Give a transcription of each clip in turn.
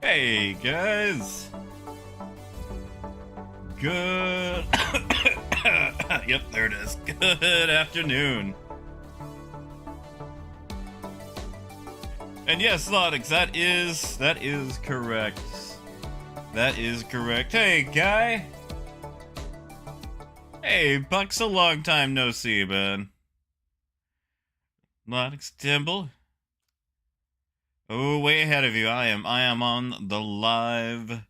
Hey guys, good. Yep, there it is. Good afternoon. And yes, Lodix, that is correct. That is correct. Hey, guy. Hey, Buck's a long time no see, man. Lodix Timble. Oh, way ahead of you. I am on the live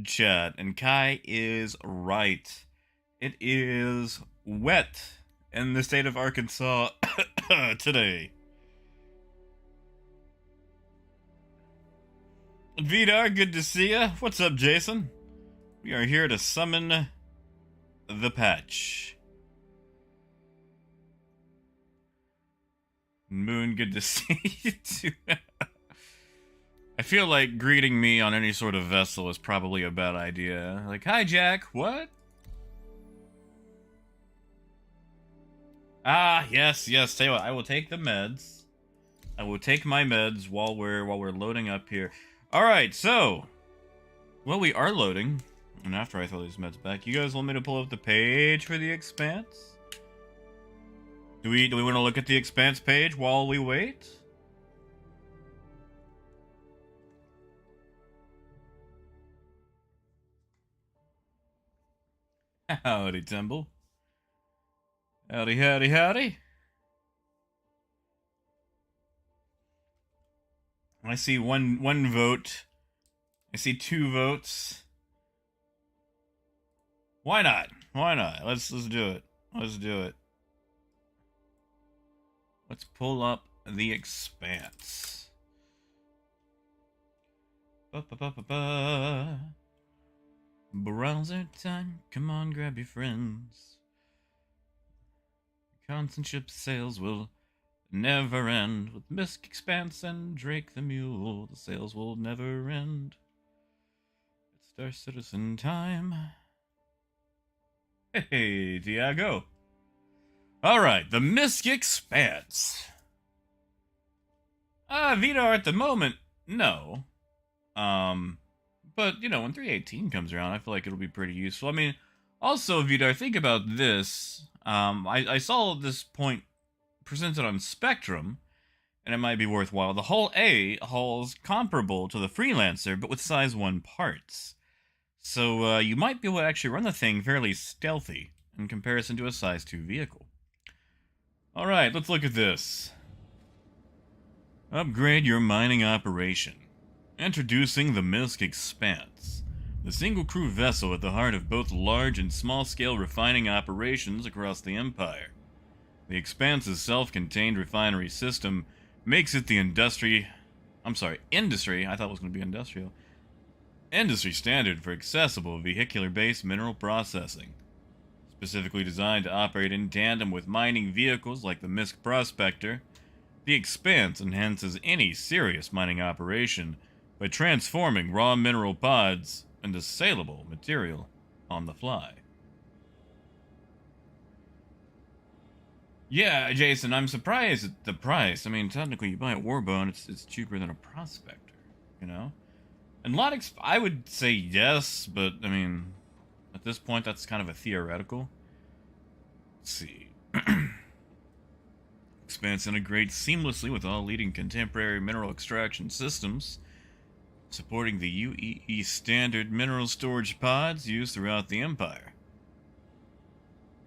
chat, and Kai is right. It is wet in the state of Arkansas today. Vidar, good to see ya. What's up, Jason? We are here to summon the patch. Moon, good to see you too. I feel like greeting me on any sort of vessel is probably a bad idea. Like, hi, Jack. What? Ah, yes. Tell you what, I will take the meds. I will take my meds while we're loading up here. All right, so, well, we are loading, and after I throw these meds back, you guys want me to pull up the page for the Expanse? Do we want to look at the Expanse page while we wait? Howdy, Timble. Howdy. I see one vote. I see 2 votes. Why not? Let's do it. Let's pull up the Expanse. Browser time. Come on, grab your friends. Constant ship sales will never end. With MISC Expanse and Drake the Mule, the sales will never end. It's Star Citizen time. Hey, Diago. Alright, the MISC Expanse. Vidar at the moment, no. But, you know, when 318 comes around, I feel like it'll be pretty useful. I mean, also, Vidar, think about this. I saw this point presented on Spectrum, and it might be worthwhile. The Hull A hauls comparable to the Freelancer, but with size 1 parts. So you might be able to actually run the thing fairly stealthy in comparison to a size 2 vehicle. Alright, let's look at this. Upgrade your mining operation. Introducing the MISC Expanse, the single crew vessel at the heart of both large and small-scale refining operations across the Empire. The Expanse's self-contained refinery system makes it the industry, I thought it was going to be industrial, industry standard for accessible vehicular-based mineral processing. Specifically designed to operate in tandem with mining vehicles like the MISC Prospector, the Expanse enhances any serious mining operation by transforming raw mineral pods into saleable material on the fly. Yeah, Jason, I'm surprised at the price. I mean, technically, you buy a Warbone, it's cheaper than a Prospector, you know? And Lodix, I would say yes, but, I mean, at this point, that's kind of a theoretical. Let's see. Expanse integrates seamlessly with all leading contemporary mineral extraction systems, supporting the UEE standard mineral storage pods used throughout the Empire.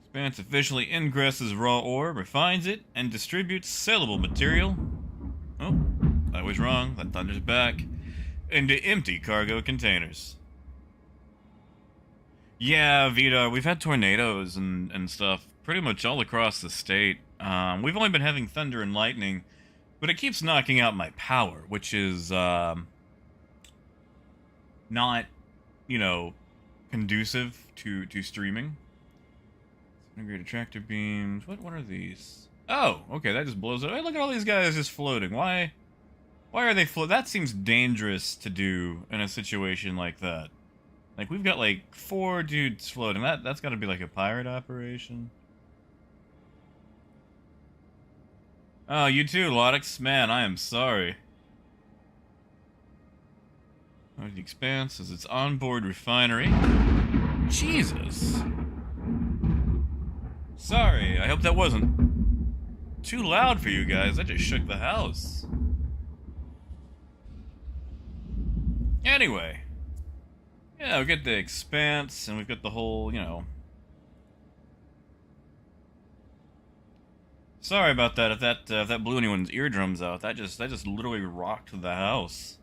Expanse efficiently ingresses raw ore, refines it, and distributes saleable material. Oh, I was wrong. That thunder's back. Into empty cargo containers. Yeah, Vita, we've had tornadoes and stuff pretty much all across the state. We've only been having thunder and lightning, but it keeps knocking out my power, which is, not, you know, conducive to streaming. Integrated tractor beams. What are these? Oh, okay, that just blows it. Hey, look at all these guys just floating. Why are they float? That seems dangerous to do in a situation like that. Like, we've got like 4 dudes floating. That's got to be like a pirate operation. Oh, you too, Lodix. Man, I am sorry. The Expanse is its onboard refinery. Jesus. Sorry, I hope that wasn't too loud for you guys. That just shook the house. Anyway. Yeah, we got the Expanse, and we've got the whole, you know... Sorry about that. If that blew anyone's eardrums out, that just literally rocked the house.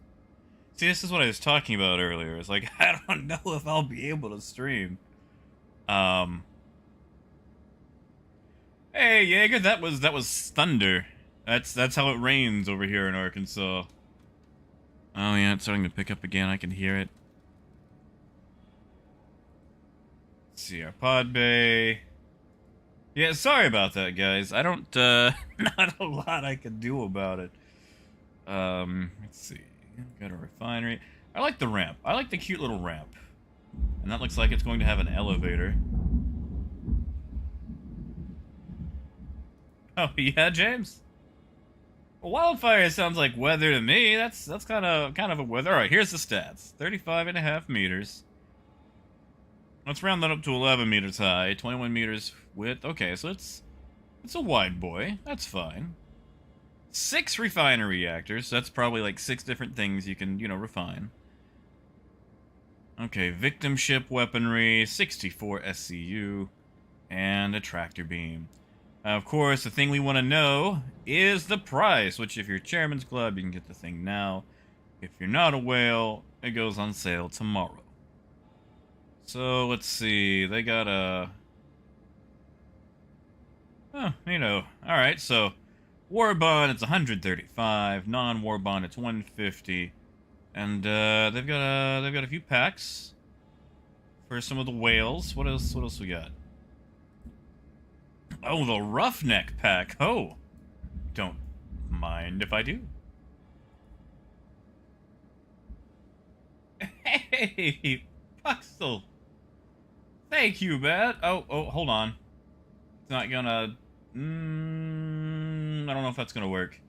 See, this is what I was talking about earlier. It's like, I don't know if I'll be able to stream. Hey, Jaeger, that was thunder. That's how it rains over here in Arkansas. Oh yeah, it's starting to pick up again. I can hear it. Let's see our pod bay. Yeah, sorry about that, guys. I don't, not a lot I can do about it. Let's see. Got a refinery. I like the ramp. I like the cute little ramp. And that looks like it's going to have an elevator. Oh, yeah, James? Well, wildfire sounds like weather to me. That's kind of a weather. Alright, here's the stats. 35.5 meters. Let's round that up to 11 meters high, 21 meters width. Okay, so it's a wide boy. That's fine. 6 refinery reactors. So that's probably like 6 different things you can, you know, refine. Okay, victim ship weaponry, 64 SCU, and a tractor beam. Of course, the thing we want to know is the price, which if you're Chairman's Club, you can get the thing now. If you're not a whale, it goes on sale tomorrow. So, let's see, they got a... Oh, you know, alright, so... War bond, it's 135, non-war bond, it's 150. And, they've got a few packs for some of the whales. What else we got? Oh, the Roughneck pack. Oh, don't mind if I do. Hey, Puxel. Thank you, man. Oh, hold on. It's not gonna... I don't know if that's gonna work.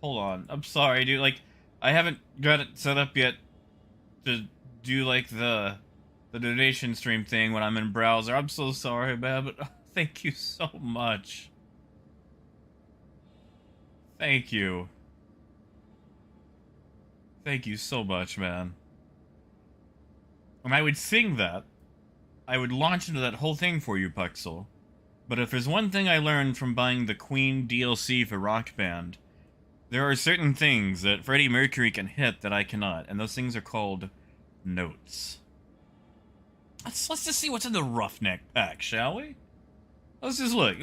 Hold on. I'm sorry, dude. Like, I haven't got it set up yet to do, like, the donation stream thing when I'm in browser. I'm so sorry, man, but thank you so much. Thank you. Thank you so much, man. When I would sing that, I would launch into that whole thing for you, Puxel. But if there's one thing I learned from buying the Queen DLC for Rock Band, there are certain things that Freddie Mercury can hit that I cannot, and those things are called notes. Let's just see what's in the Roughneck pack, shall we? Let's just look.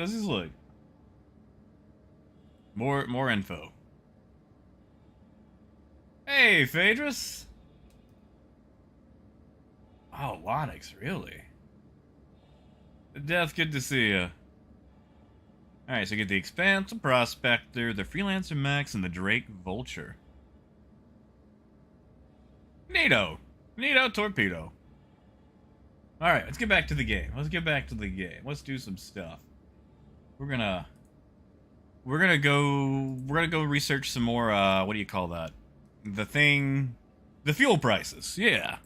More info. Hey, Phaedrus. Oh, Lodix, really? Death, good to see ya. Alright, so get the Expanse, the Prospector, the Freelancer Max, and the Drake Vulture. Neato torpedo. Alright, let's get back to the game. Let's do some stuff. We're gonna go research some more, what do you call that? The fuel prices, yeah.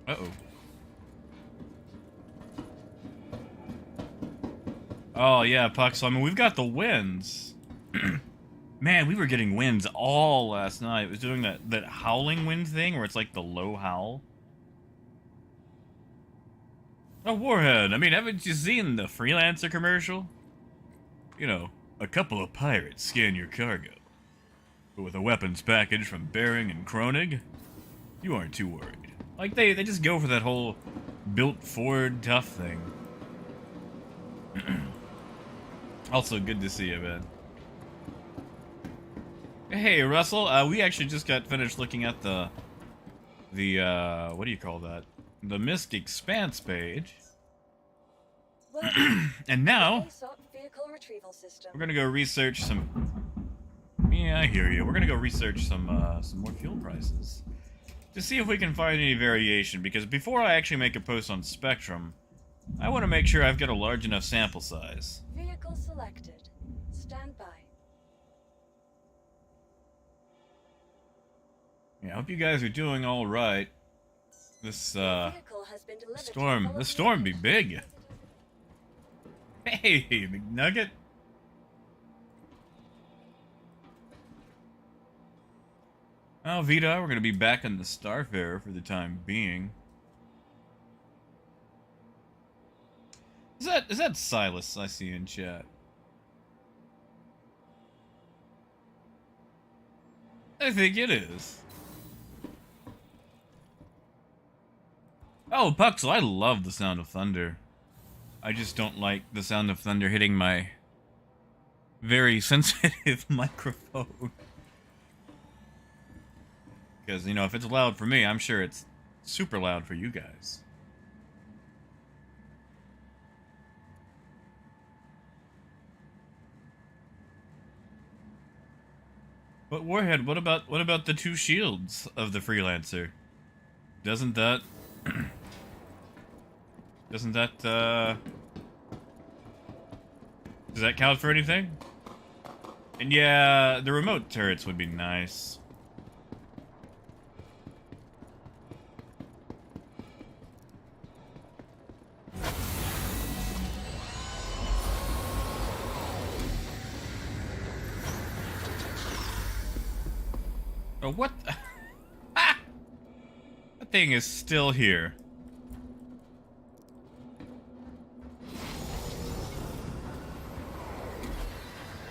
Uh-oh. Oh, yeah, Puck, so, I mean, we've got the winds. Man, we were getting winds all last night. It was doing that howling wind thing where it's like the low howl. Oh, Warhead, I mean, haven't you seen the Freelancer commercial? You know, a couple of pirates scan your cargo. But with a weapons package from Bering and Kronig, you aren't too worried. Like, they just go for that whole built Ford tough thing. Also, good to see you, man. Hey, Russell, we actually just got finished looking at the what do you call that? The MISC Expanse page. And now, we're gonna go research some... Yeah, I hear you. We're gonna go research some more fuel prices. to see if we can find any variation, because before I actually make a post on Spectrum, I want to make sure I've got a large enough sample size. Vehicle selected. Stand by. Yeah, I hope you guys are doing all right. This Vehicle has been delivered to storm be big. Hey, McNugget. Oh, Vita, we're gonna be back on the Starfarer for the time being. Is that Silas I see in chat? I think it is. Oh, Puxel, I love the sound of thunder. I just don't like the sound of thunder hitting my very sensitive microphone. Because, you know, if it's loud for me, I'm sure it's super loud for you guys. But Warhead, what about the two shields of the Freelancer? Doesn't that does that count for anything? And yeah, the remote turrets would be nice. Oh, what? Ah! That thing is still here.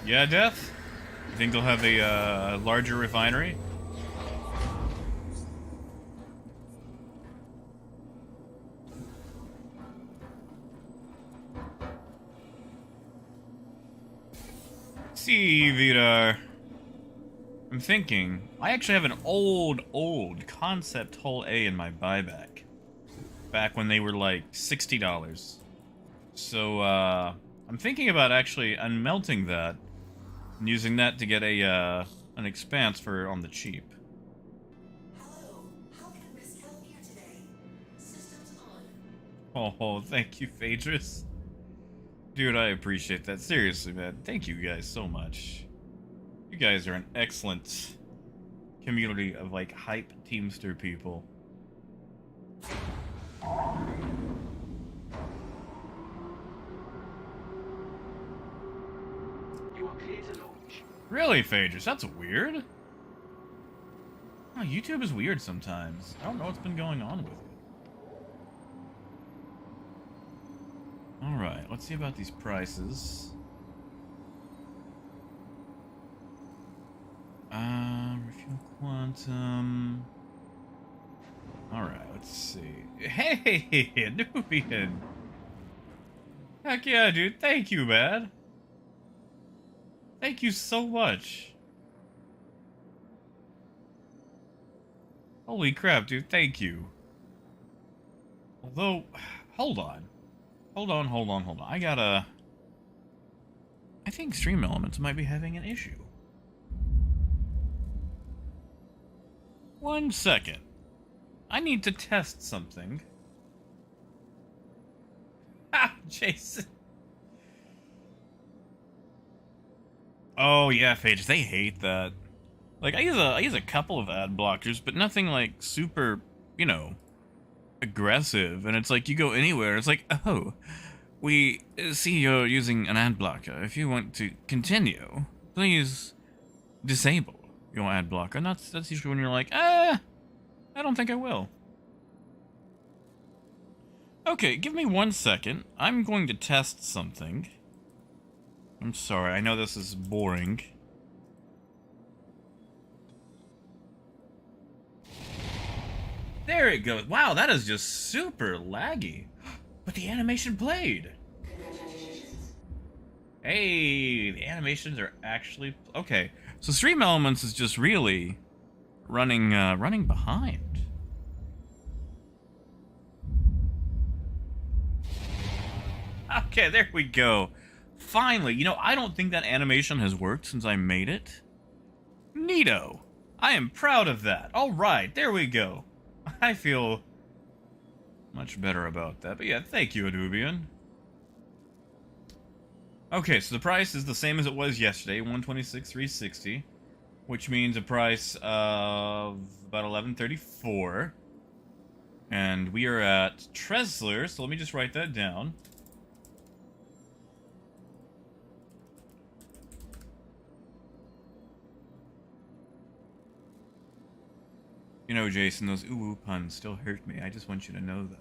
Yeah, Death? You think they'll have a larger refinery? See, Vidar. I'm thinking, I actually have an old concept Hull A in my buyback. Back when they were like $60. So, I'm thinking about actually unmelting that and using that to get an expanse for on the cheap. Hello, how can MISC help you today? Systems on. Oh, thank you, Phaedrus. Dude, I appreciate that. Seriously, man. Thank you guys so much. You guys are an excellent community of, like, hype Teamster people. You are clear to launch. Really, Phaedrus? That's weird. Oh, YouTube is weird sometimes. I don't know what's been going on with it. Alright, let's see about these prices. Refuel quantum. Alright, let's see. Hey, Nubian! Heck yeah, dude. Thank you, man. Thank you so much. Holy crap, dude. Thank you. Although, hold on. Hold on. I think Stream Elements might be having an issue. 1 second. I need to test something. Ah, Jason. Oh yeah, Phage, they hate that. Like, I use a couple of ad blockers, but nothing like super, you know, aggressive. And it's like you go anywhere, it's like, oh, we see you're using an ad blocker. If you want to continue, please disable your ad blocker. And that's usually when you're like, I don't think I will. Okay, give me 1 second. I'm going to test something. I'm sorry, I know this is boring. There it goes. Wow, that is just super laggy. But the animation played. Hey, the animations are actually... Okay, so Stream Elements is just really running behind. Okay, there we go. Finally, you know, I don't think that animation has worked since I made it. Neato. I am proud of that. All right, there we go. I feel much better about that. But yeah, thank you, Adubian. Okay, so the price is the same as it was yesterday, 126,360, which means a price of about 1134. And we are at Tresler, so let me just write that down. You know, Jason, those ooh puns still hurt me. I just want you to know that.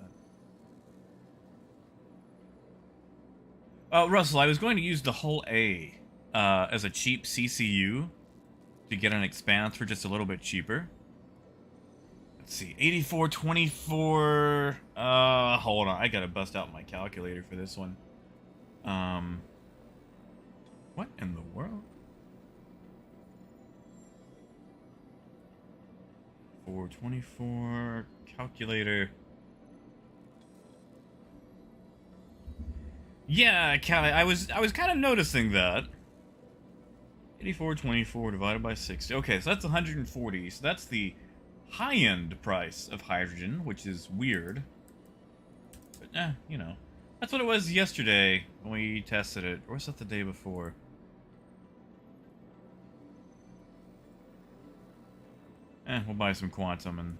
Russell, I was going to use the whole A as a cheap CCU to get an Expanse for just a little bit cheaper. Let's see, 8424. Hold on, I gotta bust out my calculator for this one. What in the world? 424 calculator. Yeah, I was kind of noticing that. 8424 divided by 60. Okay, so that's 140. So that's the high-end price of hydrogen, which is weird. But, you know. That's what it was yesterday when we tested it. Or was that the day before? We'll buy some Quantum and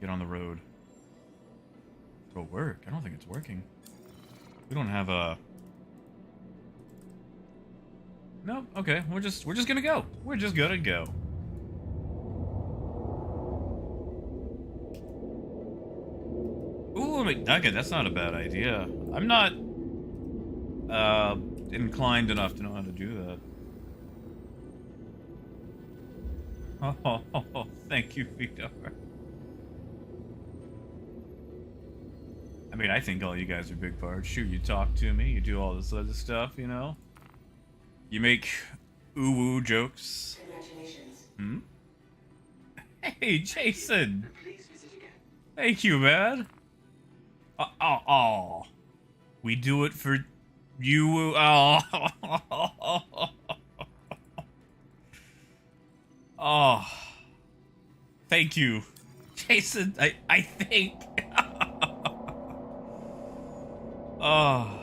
get on the road. It'll work. I don't think it's working. We don't have a... Nope, okay. We're just gonna go. We're just gonna go. Ooh, McNugget, that's not a bad idea. I'm not inclined enough to know how to do that. Oh, thank you, Vidar. I mean, I think all you guys are big parts. Shoot, you talk to me, you do all this other stuff, you know? You make ooh-woo jokes. Congratulations. Hmm? Hey, Jason! Please visit again. Thank you, man! Oh. We do it for you. Oh. Oh. Thank you. Jason, I think. Oh.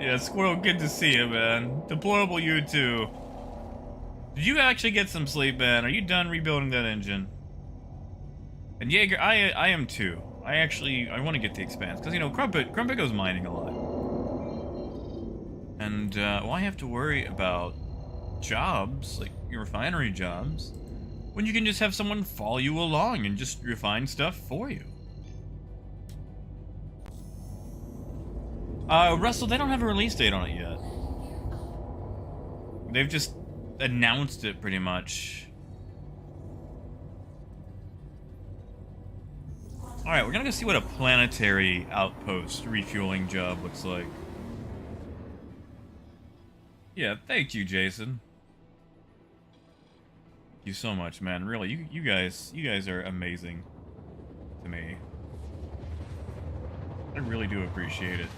Yeah, Squirrel, good to see you, man. Deplorable, you too. Did you actually get some sleep, man? Are you done rebuilding that engine? And Jaeger, I am too. I want to get the Expanse, because, you know, Crumpet goes mining a lot. And, why have to worry about jobs, like your refinery jobs, when you can just have someone follow you along and just refine stuff for you? Russell, they don't have a release date on it yet. They've just announced it, pretty much. Alright, we're gonna go see what a planetary outpost refueling job looks like. Yeah, thank you, Jason. Thank you so much, man. Really, you guys are amazing to me. I really do appreciate it.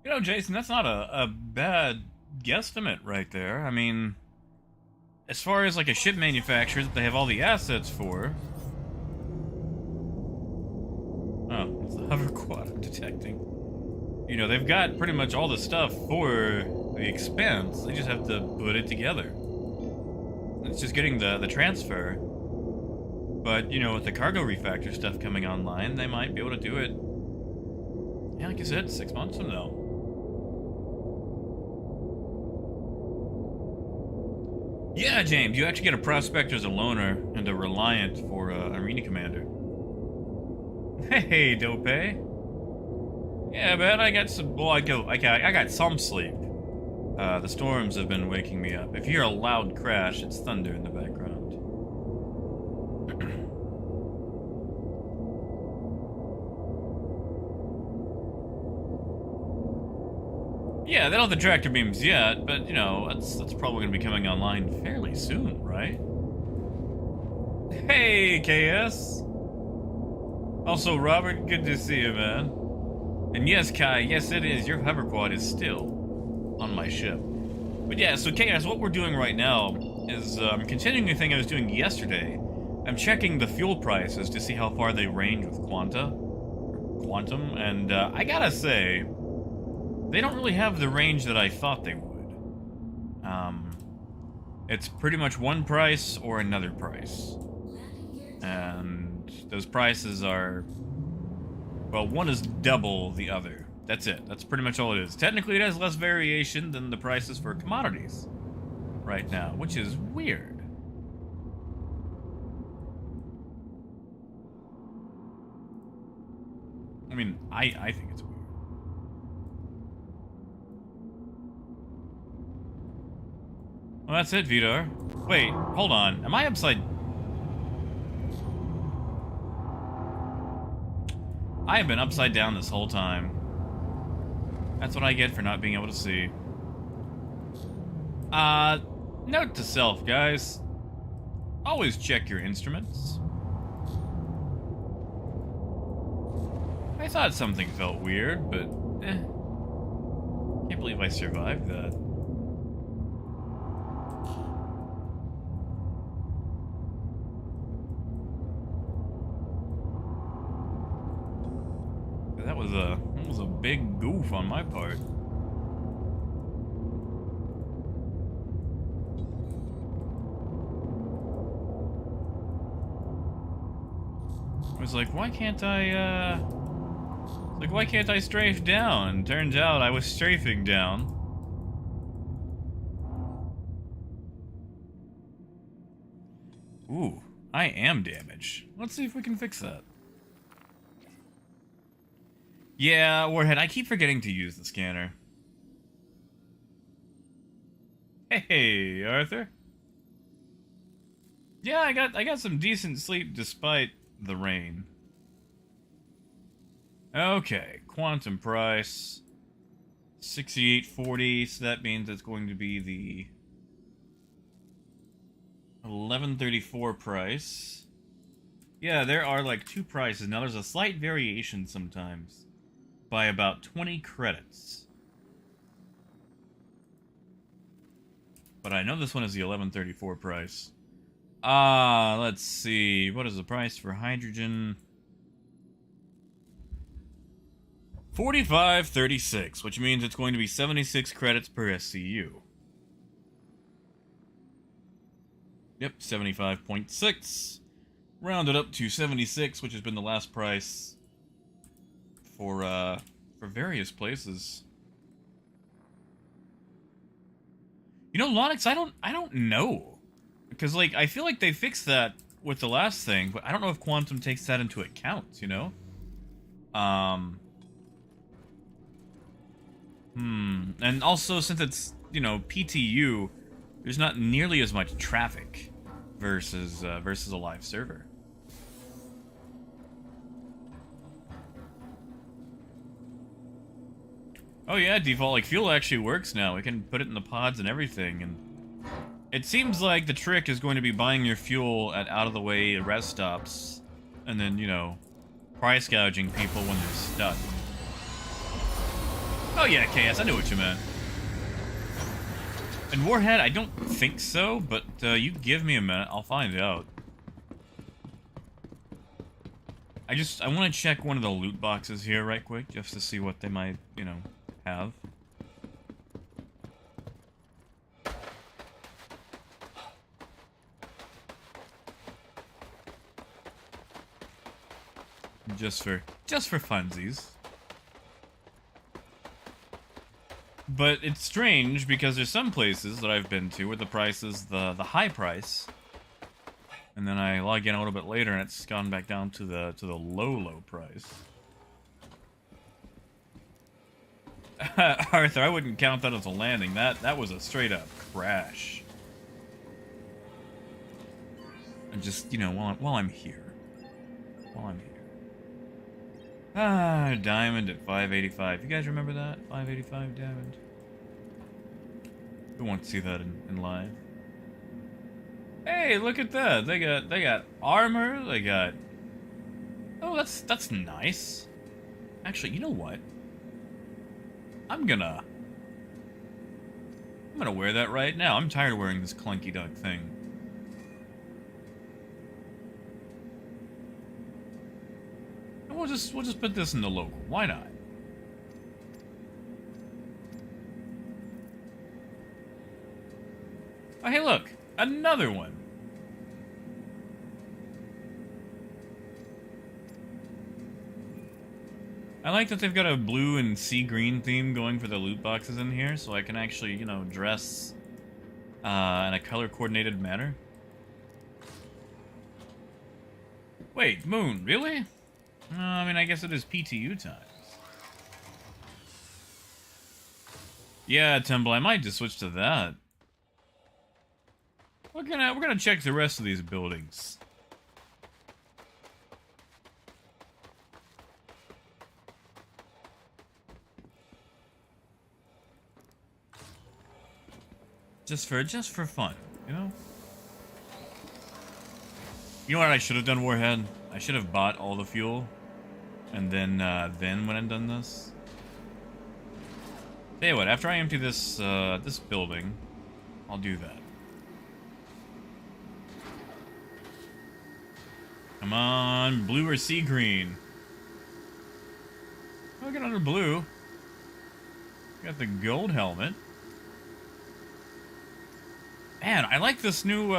You know, Jason, that's not a bad guesstimate right there. I mean, as far as like a ship manufacturer that they have all the assets for. Oh, it's the hover quad I'm detecting. You know, they've got pretty much all the stuff for the Expanse. They just have to put it together. It's just getting the transfer. But, you know, with the cargo refactor stuff coming online, they might be able to do it, yeah, like you said, 6 months from now. Yeah, James, you actually get a Prospector as a loner and a Reliant for Arena Commander. Hey, Dope. Yeah, man, I got some. Well, I got some sleep. The storms have been waking me up. If you hear a loud crash, it's thunder in the background. Yeah, they don't have the tractor beams yet, but, you know, that's probably going to be coming online fairly soon, right? Hey, KS. Also, Robert, good to see you, man. And yes, Kai, yes it is, your hover quad is still on my ship. But yeah, so KS, what we're doing right now is continuing the thing I was doing yesterday. I'm checking the fuel prices to see how far they range with Quantum, and I gotta say, they don't really have the range that I thought they would. It's pretty much one price or another price. And those prices are, well, one is double the other. That's it. That's pretty much all it is. Technically, it has less variation than the prices for commodities right now, which is weird. I mean, I think it's weird. Well, that's it, Vidar. Wait, hold on. Am I upside... I have been upside down this whole time. That's what I get for not being able to see. Note to self, guys. Always check your instruments. I thought something felt weird, but can't believe I survived that. That was a big goof on my part. I was like, why can't I strafe down? Turns out I was strafing down. Ooh, I am damaged. Let's see if we can fix that. Yeah, Warhead, I keep forgetting to use the scanner. Hey, Arthur. Yeah, I got some decent sleep despite the rain. Okay, quantum price 68.40, so that means it's going to be the 11.34 price. Yeah, there are like two prices. Now there's a slight variation sometimes by about 20 credits. But I know this one is the 11.34 price. Let's see. What is the price for hydrogen? 45.36, which means it's going to be 76 credits per SCU. Yep, 75.6. Rounded up to 76, which has been the last price for various places. You know, Lonix, I don't know. Because, like, I feel like they fixed that with the last thing, but I don't know if Quantum takes that into account, you know? And also, since it's, you know, PTU, there's not nearly as much traffic versus a live server. Oh yeah, default, like, fuel actually works now. We can put it in the pods and everything, and it seems like the trick is going to be buying your fuel at out-of-the-way rest stops, and then, you know, price gouging people when they're stuck. Oh yeah, KS, I knew what you meant. And Warhead, I don't think so, but you give me a minute, I'll find out. I want to check one of the loot boxes here right quick, just to see what they might, you know, have. Just for funsies. But it's strange because there's some places that I've been to where the price is the high price, and then I log in a little bit later and it's gone back down to the low price. Arthur, I wouldn't count that as a landing. That was a straight up crash. And just, you know, while I'm here. Diamond at 585. You guys remember that? 585 diamond. Who wants to see that in live? Hey, look at that. They got armor. They got. Oh, that's nice. Actually, you know what? I'm gonna wear that right now. I'm tired of wearing this clunky duck thing. And we'll just put this in the local. Why not? Oh, hey, look, another one. I like that they've got a blue and sea green theme going for the loot boxes in here, so I can actually, you know, dress in a color-coordinated manner. Wait, Moon, really? I mean, I guess it is PTU times. Yeah, Temple, I might just switch to that. We're gonna check the rest of these buildings. Just for fun, you know? You know what I should have done, Warhead? I should have bought all the fuel, and then when I'm done this. Tell you what, after I empty this this building, I'll do that. Come on, blue or sea green? I'll get under blue. Got the gold helmet. Man, I like this new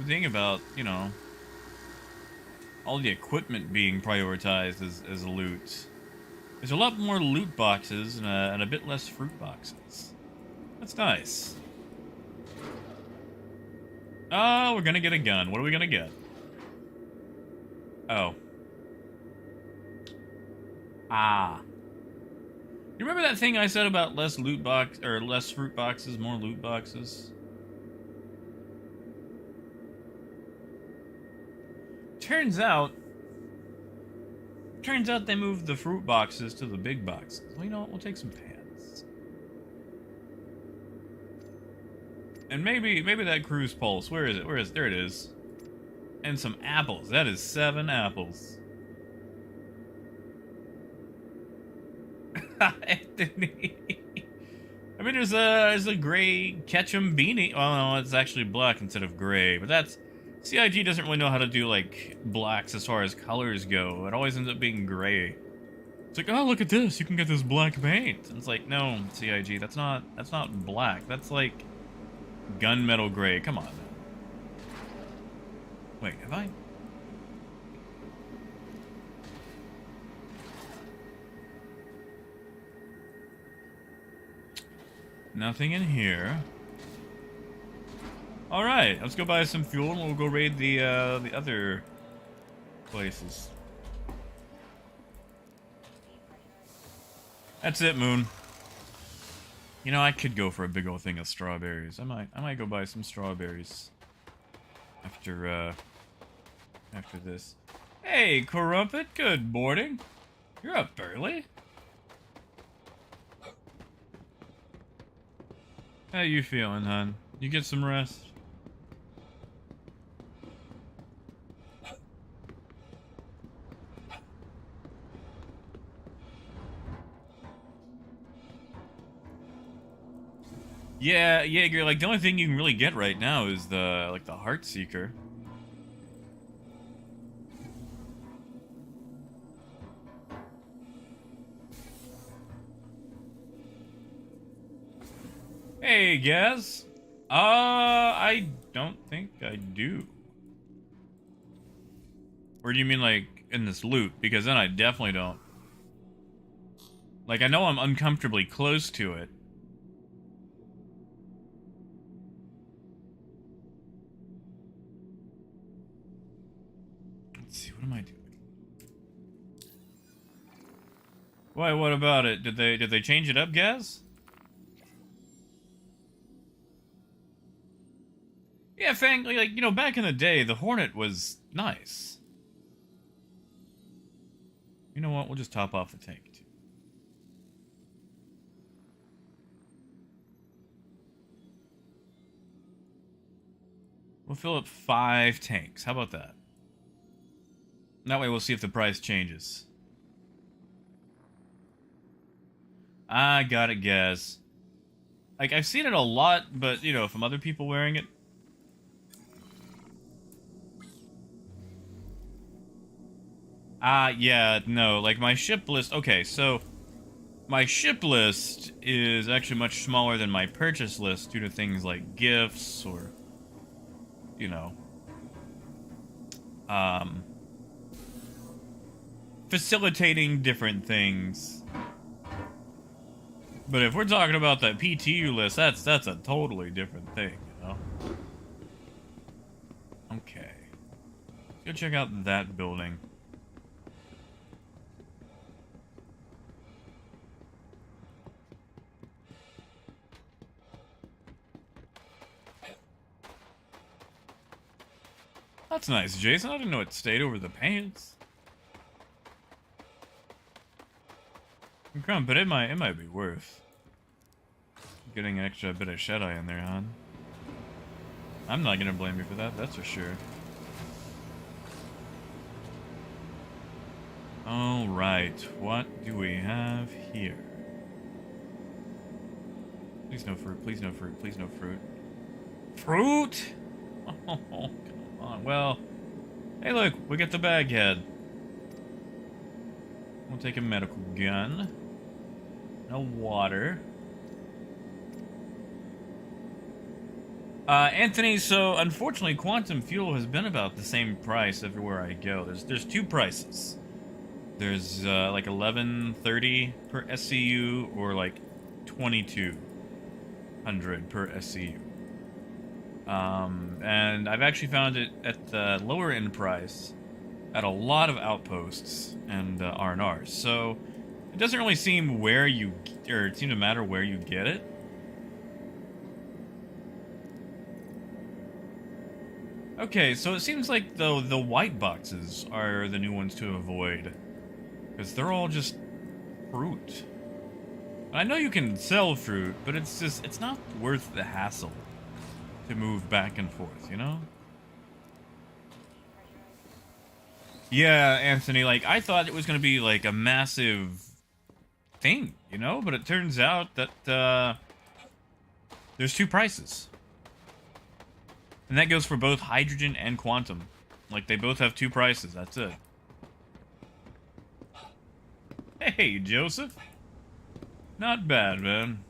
thing about, you know, all the equipment being prioritized as loot. There's a lot more loot boxes and a bit less fruit boxes. That's nice. Oh, we're gonna get a gun. What are we gonna get? Oh. Ah. You remember that thing I said about less loot box or less fruit boxes, more loot boxes? Turns out they moved the fruit boxes to the big boxes. Well, you know what? We'll take some pants. And maybe that cruise pulse. Where is it? There it is. And some apples. That is 7 apples. Anthony. I mean, there's a gray Ketchum beanie. Oh no, it's actually black instead of gray. But that's CIG doesn't really know how to do like blacks as far as colors go. It always ends up being gray. It's like, oh, look at this, you can get this black paint. And it's like, no, CIG, that's not black. That's like gunmetal gray. Come on. Wait, have I? Nothing in here. All right, let's go buy some fuel and we'll go raid the other places. That's it, Moon. You know, I could go for a big old thing of strawberries. I might go buy some strawberries after this. Hey, Crumpet, good morning. You're up early. How you feeling, hon? You get some rest? Yeah, Jaeger, like the only thing you can really get right now is the Heart Seeker. Hey, Gaz. I don't think I do. Or do you mean like in this loot? Because then I definitely don't. Like, I know I'm uncomfortably close to it. Let's see, what am I doing? Why, what about it? Did they change it up, Gaz? Yeah, Fang, like, you know, back in the day, the Hornet was nice. You know what? We'll just top off the tank, too. We'll fill up 5 tanks. How about that? That way we'll see if the price changes. I gotta guess. Like, I've seen it a lot, but, you know, from other people wearing it. Yeah, no, like, my ship list... Okay, so... My ship list is actually much smaller than my purchase list due to things like gifts or... You know... facilitating different things. But if we're talking about that PTU list, that's a totally different thing, you know? Okay. Let's go check out that building. That's nice, Jason. I didn't know it stayed over the pants. But it might be worth getting an extra bit of shut-eye in there, hon. I'm not gonna blame you for that, that's for sure. Alright, what do we have here? Please no fruit, please no fruit, please no fruit. Fruit? Oh, come on. Well, hey look, we get the baghead. We'll take a medical gun. No water. Anthony, so unfortunately quantum fuel has been about the same price everywhere I go. There's 2 prices. There's like 11.30 per SCU or like 2200 per SCU. And I've actually found it at the lower end price at a lot of outposts and R&Rs. So it doesn't really seem where you, or it seems to matter where you get it. Okay, so it seems like the white boxes are the new ones to avoid, because they're all just fruit. I know you can sell fruit, but it's not worth the hassle to move back and forth, you know? Yeah, Anthony, like, I thought it was gonna be, like, a massive thing, you know? But it turns out that, there's 2 prices. And that goes for both hydrogen and quantum. Like, they both have 2 prices, that's it. Hey, Joseph. Not bad, man.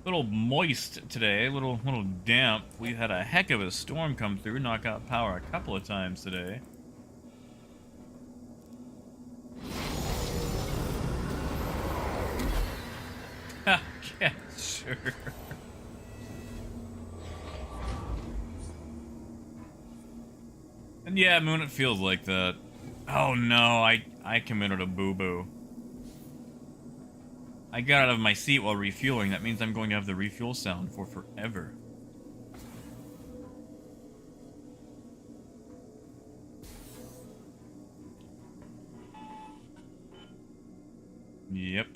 Little moist today, little damp. We had a heck of a storm come through, knock out power a couple of times today. Yeah, sure. And yeah, Moon, it feels like that. Oh no, I committed a boo-boo. I got out of my seat while refueling. That means I'm going to have the refuel sound for forever. Yep.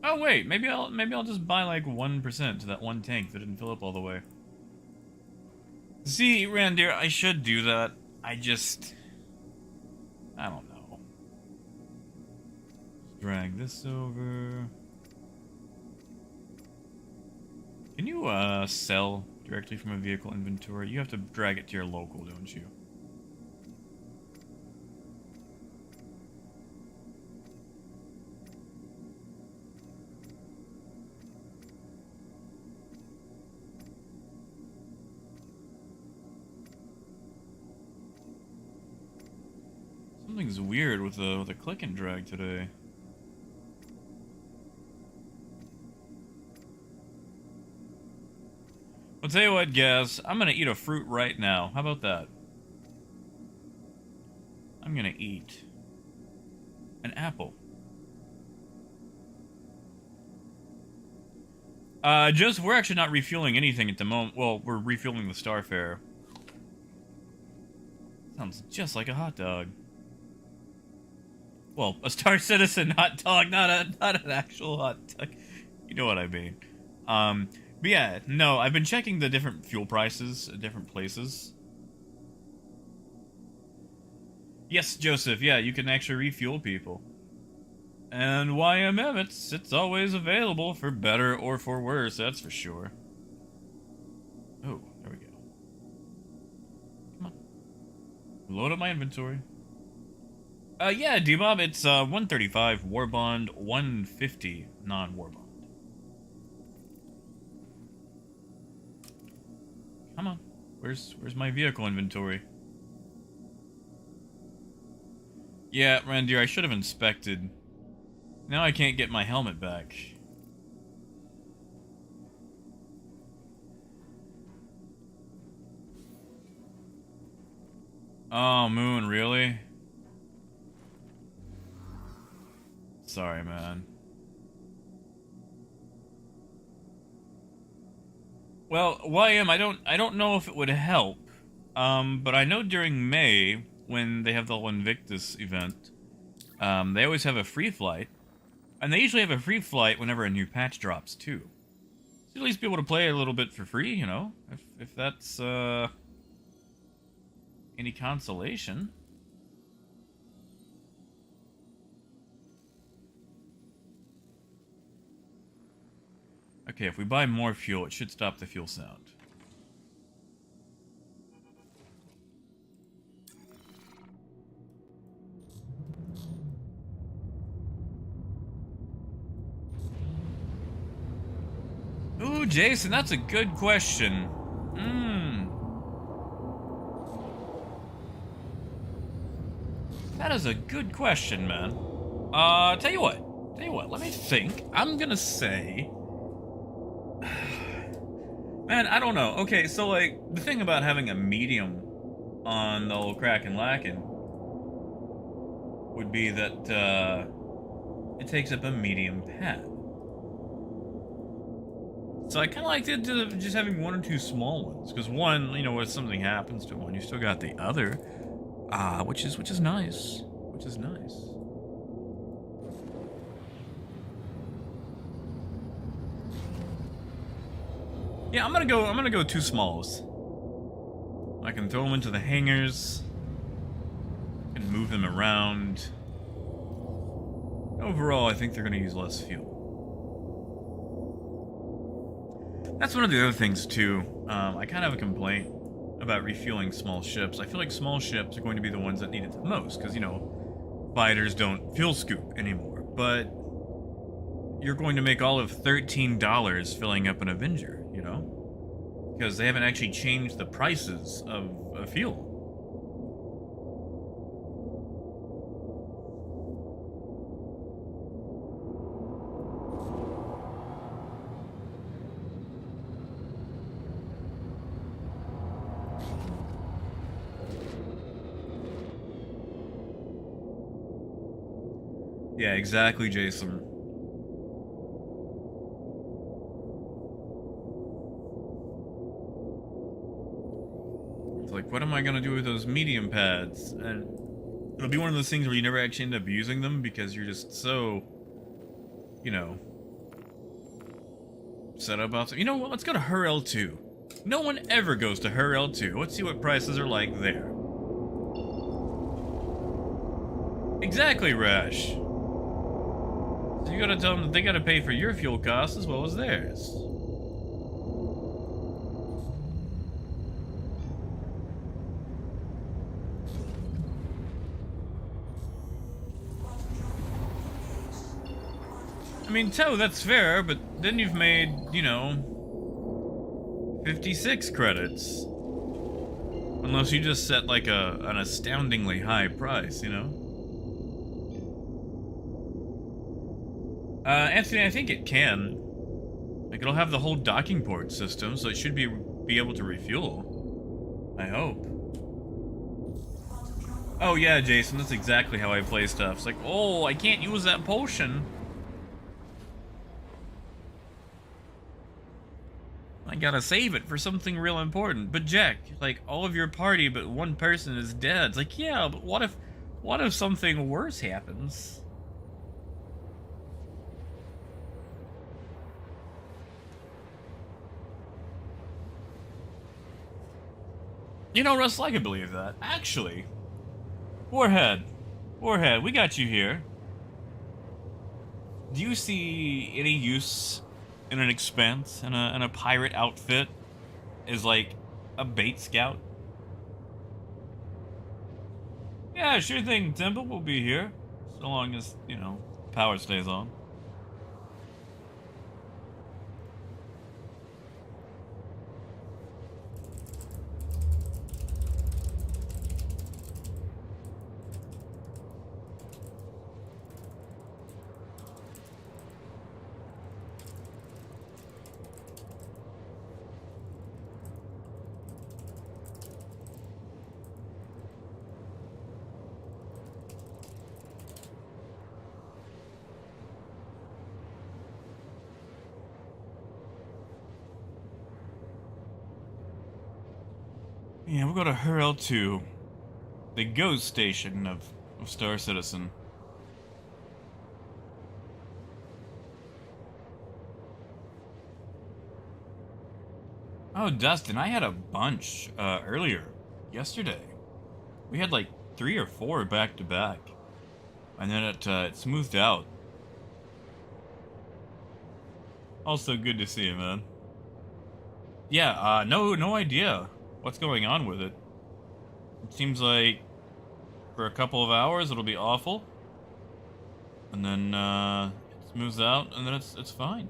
Oh wait, maybe I'll just buy like 1% to that one tank that didn't fill up all the way. See, Randir, I should do that. I don't know. Drag this over. Can you sell directly from a vehicle inventory? You have to drag it to your local, don't you? Something's weird with the click and drag today. I'll tell you what, Gaz. I'm gonna eat a fruit right now. How about that? I'm gonna eat an apple. We're actually not refueling anything at the moment. Well, we're refueling the Starfarer. Sounds just like a hot dog. Well, a Star Citizen hot dog, not an actual hot dog. You know what I mean. But But yeah, no, I've been checking the different fuel prices at different places. Yes, Joseph, yeah, you can actually refuel people. And YMM, it's always available for better or for worse, that's for sure. Oh, there we go. Come on. Load up my inventory. Yeah, D-Bob, it's 135 war bond, 150 non-war bond. Come on. Where's my vehicle inventory? Yeah, Randir, I should have inspected. Now I can't get my helmet back. Oh, Moon, really? Sorry, man. Well, YM, I don't know if it would help. But I know during May, when they have the whole Invictus event, they always have a free flight. And they usually have a free flight whenever a new patch drops, too. So at least be able to play a little bit for free, you know? If that's, any consolation. Okay, if we buy more fuel, it should stop the fuel sound. Ooh, Jason, that's a good question. That is a good question, man. Tell you what, let me think. I'm gonna say... Man, I don't know. Okay, so, like, the thing about having a medium on the old Kraken Lacken would be that, it takes up a medium pad. So I kind of liked it to just having one or two small ones, because one, you know, if something happens to one, you still got the other, which is nice, which is nice. Yeah, I'm gonna go two smalls. I can throw them into the hangars and move them around. Overall, I think they're gonna use less fuel. That's one of the other things, too. I kind of have a complaint about refueling small ships. I feel like small ships are going to be the ones that need it the most, because, you know, fighters don't fuel scoop anymore. But you're going to make all of $13 filling up an Avenger, you know? Because they haven't actually changed the prices of fuel. Yeah, exactly, Jason. It's like, what am I gonna do with those medium pads? And it'll be one of those things where you never actually end up using them because you're just so, you know, set up off. You know what? Let's go to Her L2. No one ever goes to Her L2. Let's see what prices are like there. Exactly, Rash. So you gotta tell them that they gotta pay for your fuel costs as well as theirs. I mean, Toe, that's fair, but then you've made, you know, 56 credits. Unless you just set, like, an astoundingly high price, you know? Anthony, I think it can. Like, it'll have the whole docking port system, so it should be able to refuel. I hope. Oh, yeah, Jason, that's exactly how I play stuff. It's like, oh, I can't use that potion. I gotta save it for something real important. But Jack, like, all of your party but one person is dead. It's like, yeah, but what if something worse happens? You know, Russ, I can believe that. Actually, Warhead, we got you here. Do you see any use in an expense in a pirate outfit as like a bait scout? Yeah, sure thing, Temple will be here. So long as, you know, power stays on. Yeah, we'll go to Referral to the ghost station of Star Citizen. Oh, Dustin, I had a bunch earlier, yesterday. We had like 3 or 4 back to back, and then it smoothed out. Also, good to see you, man. Yeah, no idea what's going on with it. It seems like for a couple of hours it'll be awful, and then it smooths out, and then it's fine.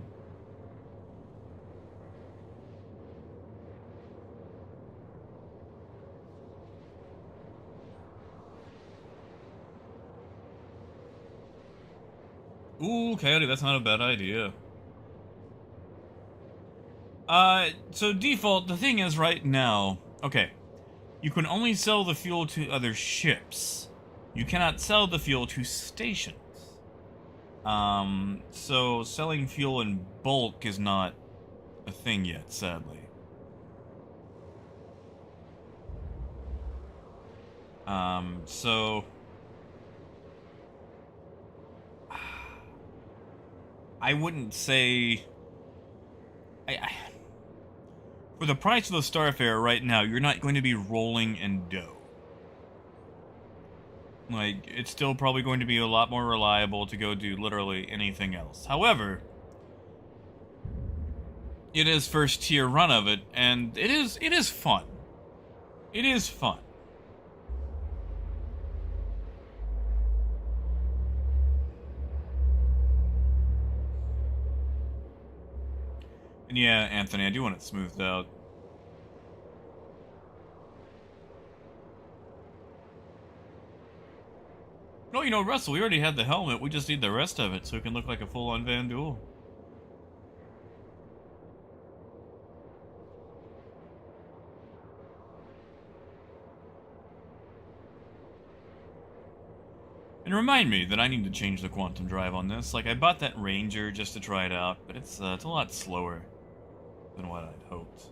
Ooh, Coyote, that's not a bad idea. So default, the thing is right now, okay, you can only sell the fuel to other ships. You cannot sell the fuel to stations. So selling fuel in bulk is not a thing yet, sadly. So I wouldn't say for the price of the Starfare right now, you're not going to be rolling in dough. Like, it's still probably going to be a lot more reliable to go do literally anything else. However, it is first tier run of it, and it is fun. It is fun. And yeah, Anthony, I do want it smoothed out. No, you know, Russell, we already had the helmet. We just need the rest of it so it can look like a full-on Van Duel. And remind me that I need to change the quantum drive on this. Like, I bought that Ranger just to try it out, but it's a lot slower than what I'd hoped.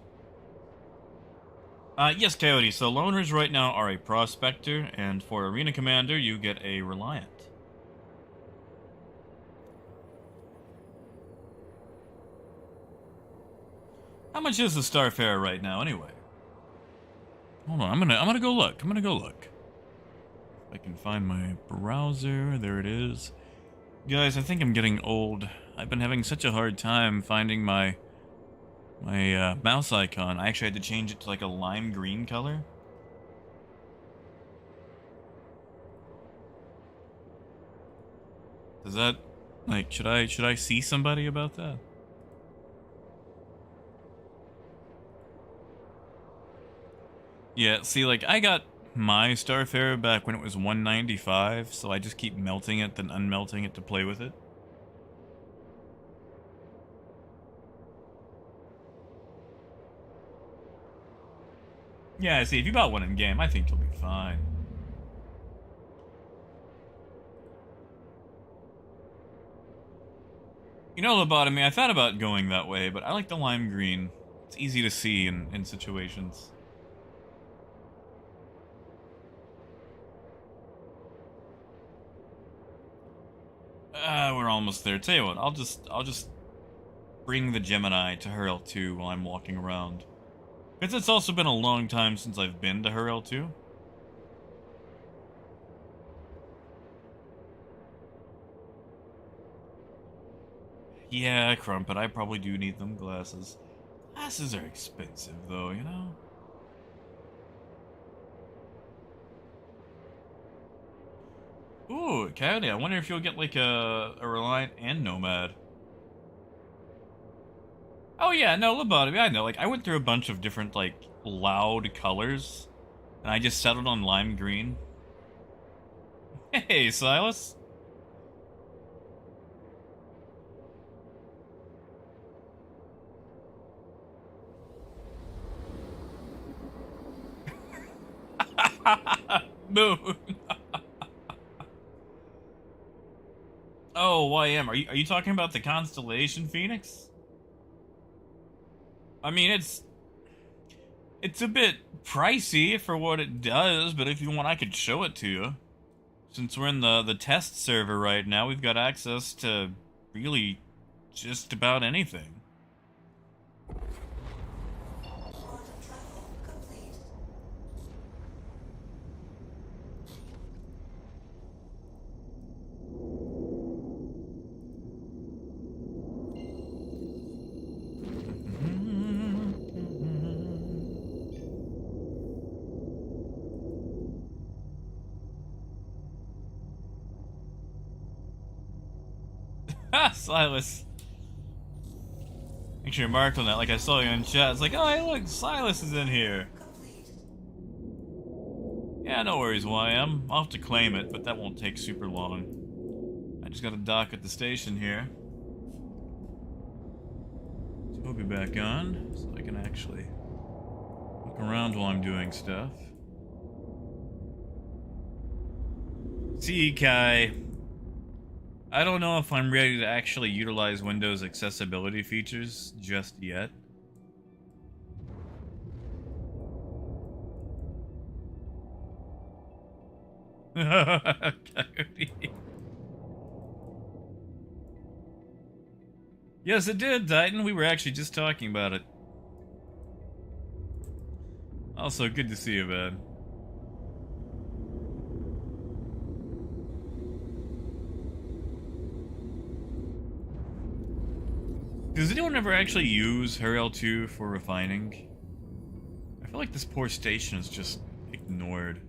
Yes, Coyote, so Loners right now are a Prospector, and for Arena Commander, you get a Reliant. How much is the Starfare right now, anyway? Hold on, I'm gonna go look. If I can find my browser, there it is. Guys, I think I'm getting old. I've been having such a hard time finding my mouse icon. I actually had to change it to like a lime green color. Does that, like, should I see somebody about that? Yeah, see, like, I got my Starfare back when it was 195, so I just keep melting it, then unmelting it to play with it. Yeah, see, if you bought one in game, I think you'll be fine. You know, Lobotomy, I thought about going that way, but I like the lime green. It's easy to see in situations. We're almost there. Tell you what, I'll just bring the Gemini to Hurl 2 while I'm walking around. Because it's also been a long time since I've been to Referral too. Yeah, Crumpet, I probably do need them glasses. Glasses are expensive though, you know? Ooh, Coyote, I wonder if you'll get like a Reliant and Nomad. Oh yeah, no, lobotomy, I know. Like, I went through a bunch of different, like, loud colors, and I just settled on lime green. Hey, Silas. Moon. Oh, YM, are you talking about the Constellation Phoenix? I mean, it's a bit pricey for what it does, but if you want, I could show it to you. Since we're in the test server right now, we've got access to really just about anything. Silas. Make sure you marked on that, like I saw you in chat. It's like, oh, hey, look, Silas is in here. Yeah, no worries, YM. I'll have to claim it, but that won't take super long. I just gotta dock at the station here. So we'll be back on, so I can actually look around while I'm doing stuff. See, Kai. I don't know if I'm ready to actually utilize Windows accessibility features just yet. Yes, it did, Titan. We were actually just talking about it. Also, good to see you, man. Does anyone ever actually use Referral 2 for refining? I feel like this poor station is just ignored.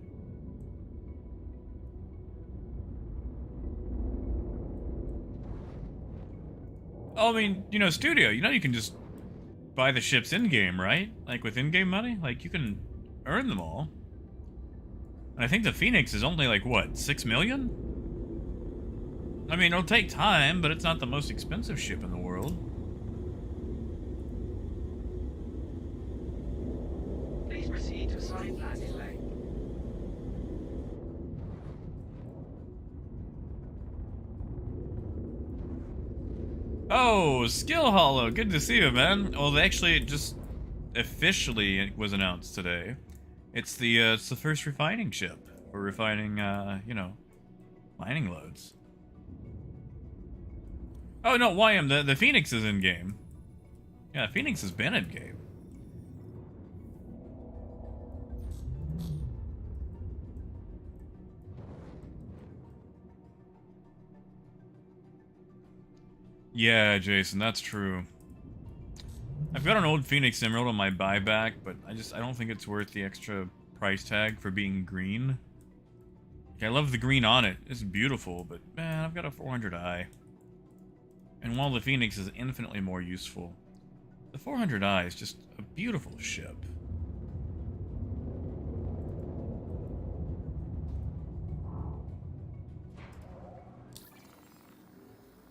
Oh, I mean, you know, Studio, you know you can just buy the ships in-game, right? Like, with in-game money? Like, you can earn them all. And I think the Phoenix is only, like, what, 6 million? I mean, it'll take time, but it's not the most expensive ship in the world. Please proceed to assigned landing lane. Oh, Skill Hollow, good to see you, man. Well, actually, it just officially was announced today. It's the first refining ship for refining, you know, mining loads. Oh no, YM, the Phoenix is in game. Yeah, Phoenix has been in game. Yeah, Jason, that's true. I've got an old Phoenix Emerald on my buyback, but I don't think it's worth the extra price tag for being green. Like, I love the green on it. It's beautiful, but man, I've got a 400i. And while the Phoenix is infinitely more useful, the 400i is just a beautiful ship.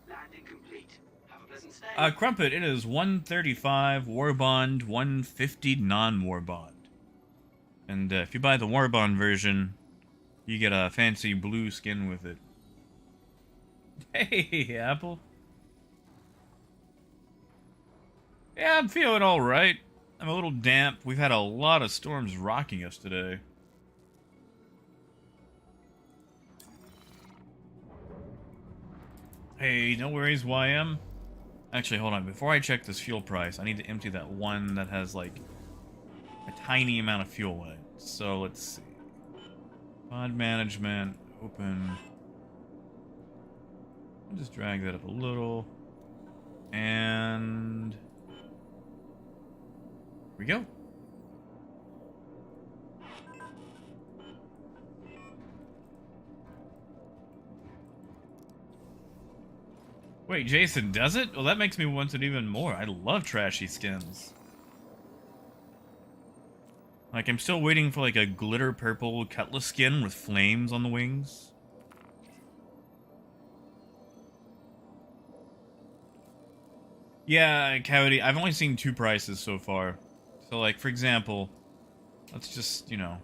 Landing complete. Have a pleasant stay. Crumpet, it is 135 war bond, 150 non-war bond. And if you buy the war bond version, you get a fancy blue skin with it. Hey, Apple. Yeah, I'm feeling alright. I'm a little damp. We've had a lot of storms rocking us today. Hey, no worries, YM. Actually, hold on. Before I check this fuel price, I need to empty that one that has, like, a tiny amount of fuel in it. So let's see. Pod management, open. I'll just drag that up a little. And here we go. Wait, Jason does it? Well, that makes me want it even more. I love trashy skins. Like, I'm still waiting for, like, a glitter purple Cutlass skin with flames on the wings. Yeah, Coyote, I've only seen 2 prices so far. So, like, for example, let's just, you know.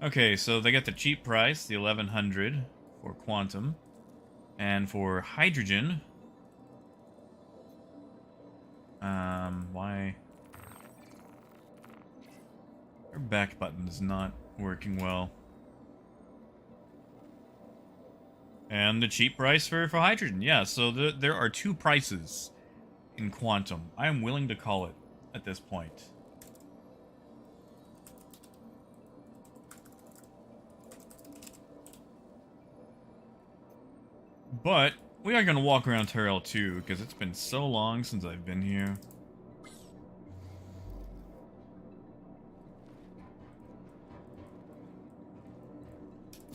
Okay, so they got the cheap price, the 1100 for Quantum. And for hydrogen, why? Our back button is not working well. And the cheap price for hydrogen, yeah. So there are 2 prices in Quantum. I am willing to call it at this point. But we are going to walk around Terrell too, because it's been so long since I've been here.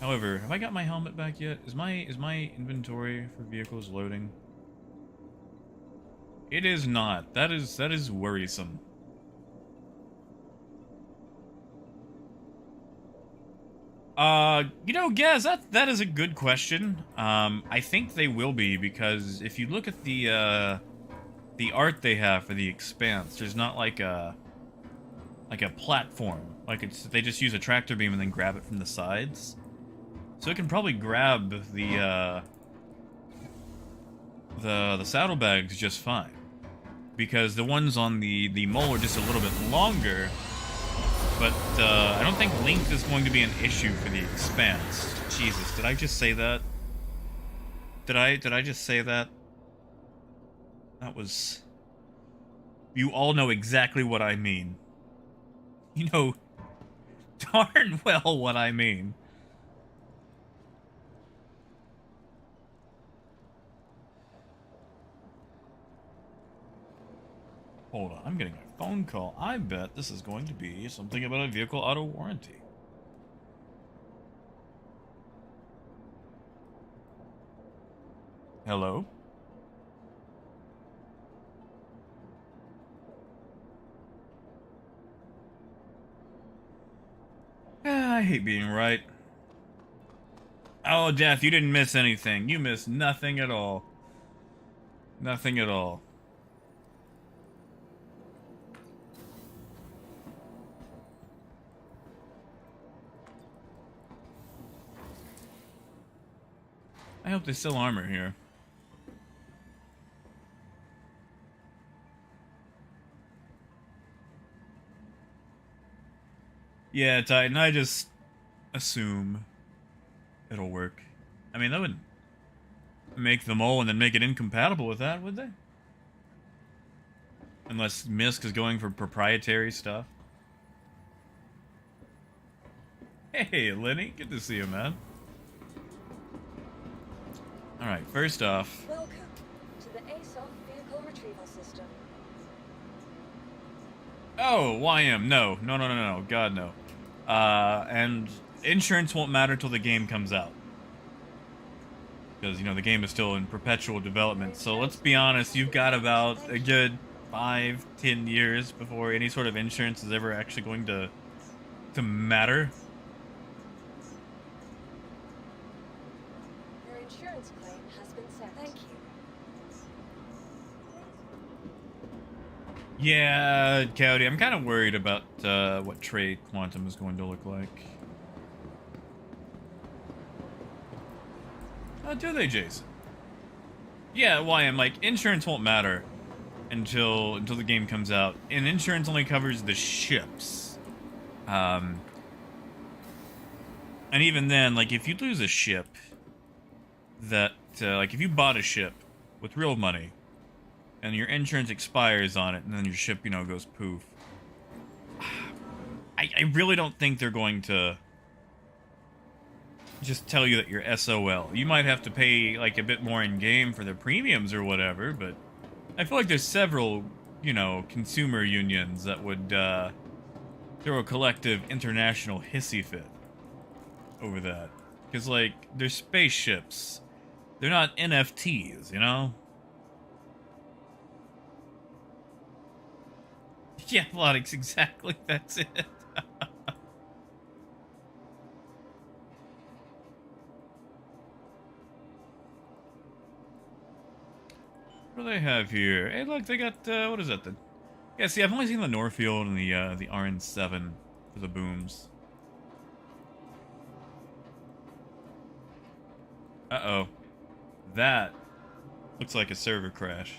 However, have I got my helmet back yet? Is my inventory for vehicles loading? It is not. That is worrisome. You know, Gaz, that is a good question. I think they will be, because if you look at the art they have for the Expanse, there's not like a platform. Like they just use a tractor beam and then grab it from the sides. So it can probably grab the saddlebags just fine. Because the ones on the mole are just a little bit longer. But I don't think length is going to be an issue for the Expanse. Jesus, did I just say that? Did I just say that? That was... You all know exactly what I mean. You know darn well what I mean. Hold on, I'm getting a phone call. I bet this is going to be something about a vehicle auto warranty. Hello? I hate being right. Oh, Death, you didn't miss anything. You missed nothing at all. Nothing at all. I hope they sell armor here. Yeah, Titan, I just assume it'll work. I mean, that would make the mole and then make it incompatible with that, would they? Unless MISC is going for proprietary stuff. Hey, Lenny, good to see you, man. Alright, first off... Welcome to the ASOF Vehicle Retrieval System. Oh, YM, no, God, no. And insurance won't matter till the game comes out. Because, you know, the game is still in perpetual development, so let's be honest, you've got about a good 5-10 years before any sort of insurance is ever actually going to matter. Your insurance claim has been sent. Thank you. Yeah, Cowdy, I'm kind of worried about what trade Quantum is going to look like. Oh, do they, Jason? Yeah, why? I'm like, insurance won't matter until the game comes out, and insurance only covers the ships. And even then, like, if you lose a ship that, like, if you bought a ship with real money, and your insurance expires on it, and then your ship, you know, goes poof, I really don't think they're going to just tell you that you're SOL. You might have to pay like a bit more in game for their premiums or whatever, but I feel like there's several, you know, consumer unions that would throw a collective international hissy fit over that. Because, like, they're spaceships. They're not NFTs, you know? Yeah, Lotix, exactly, that's it. What do they have here? Hey, look, they got, what is that? Yeah, see, I've only seen the Northfield and the RN7 for the booms. Uh-oh. That looks like a server crash.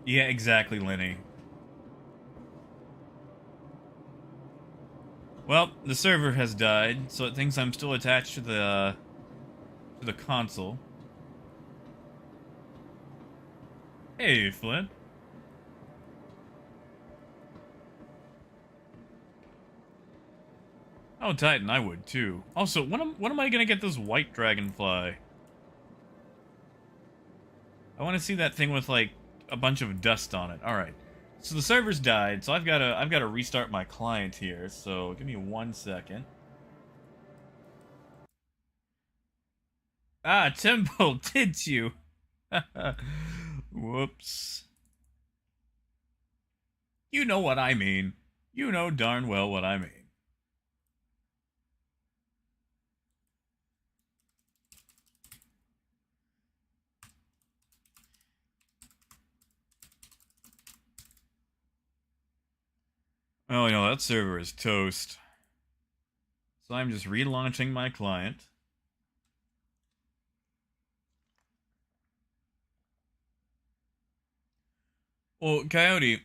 Yeah, exactly, Lenny. Well, the server has died, so it thinks I'm still attached to the console. Hey, Flint. Oh, Titan, I would too. Also, when am I gonna get this white dragonfly? I want to see that thing with like a bunch of dust on it. All right. So the server's died, so I've got to restart my client here. So give me 1 second. Ah, Temple, did you? Whoops. You know what I mean. You know darn well what I mean. Oh, you know, that server is toast. So I'm just relaunching my client. Well, Coyote,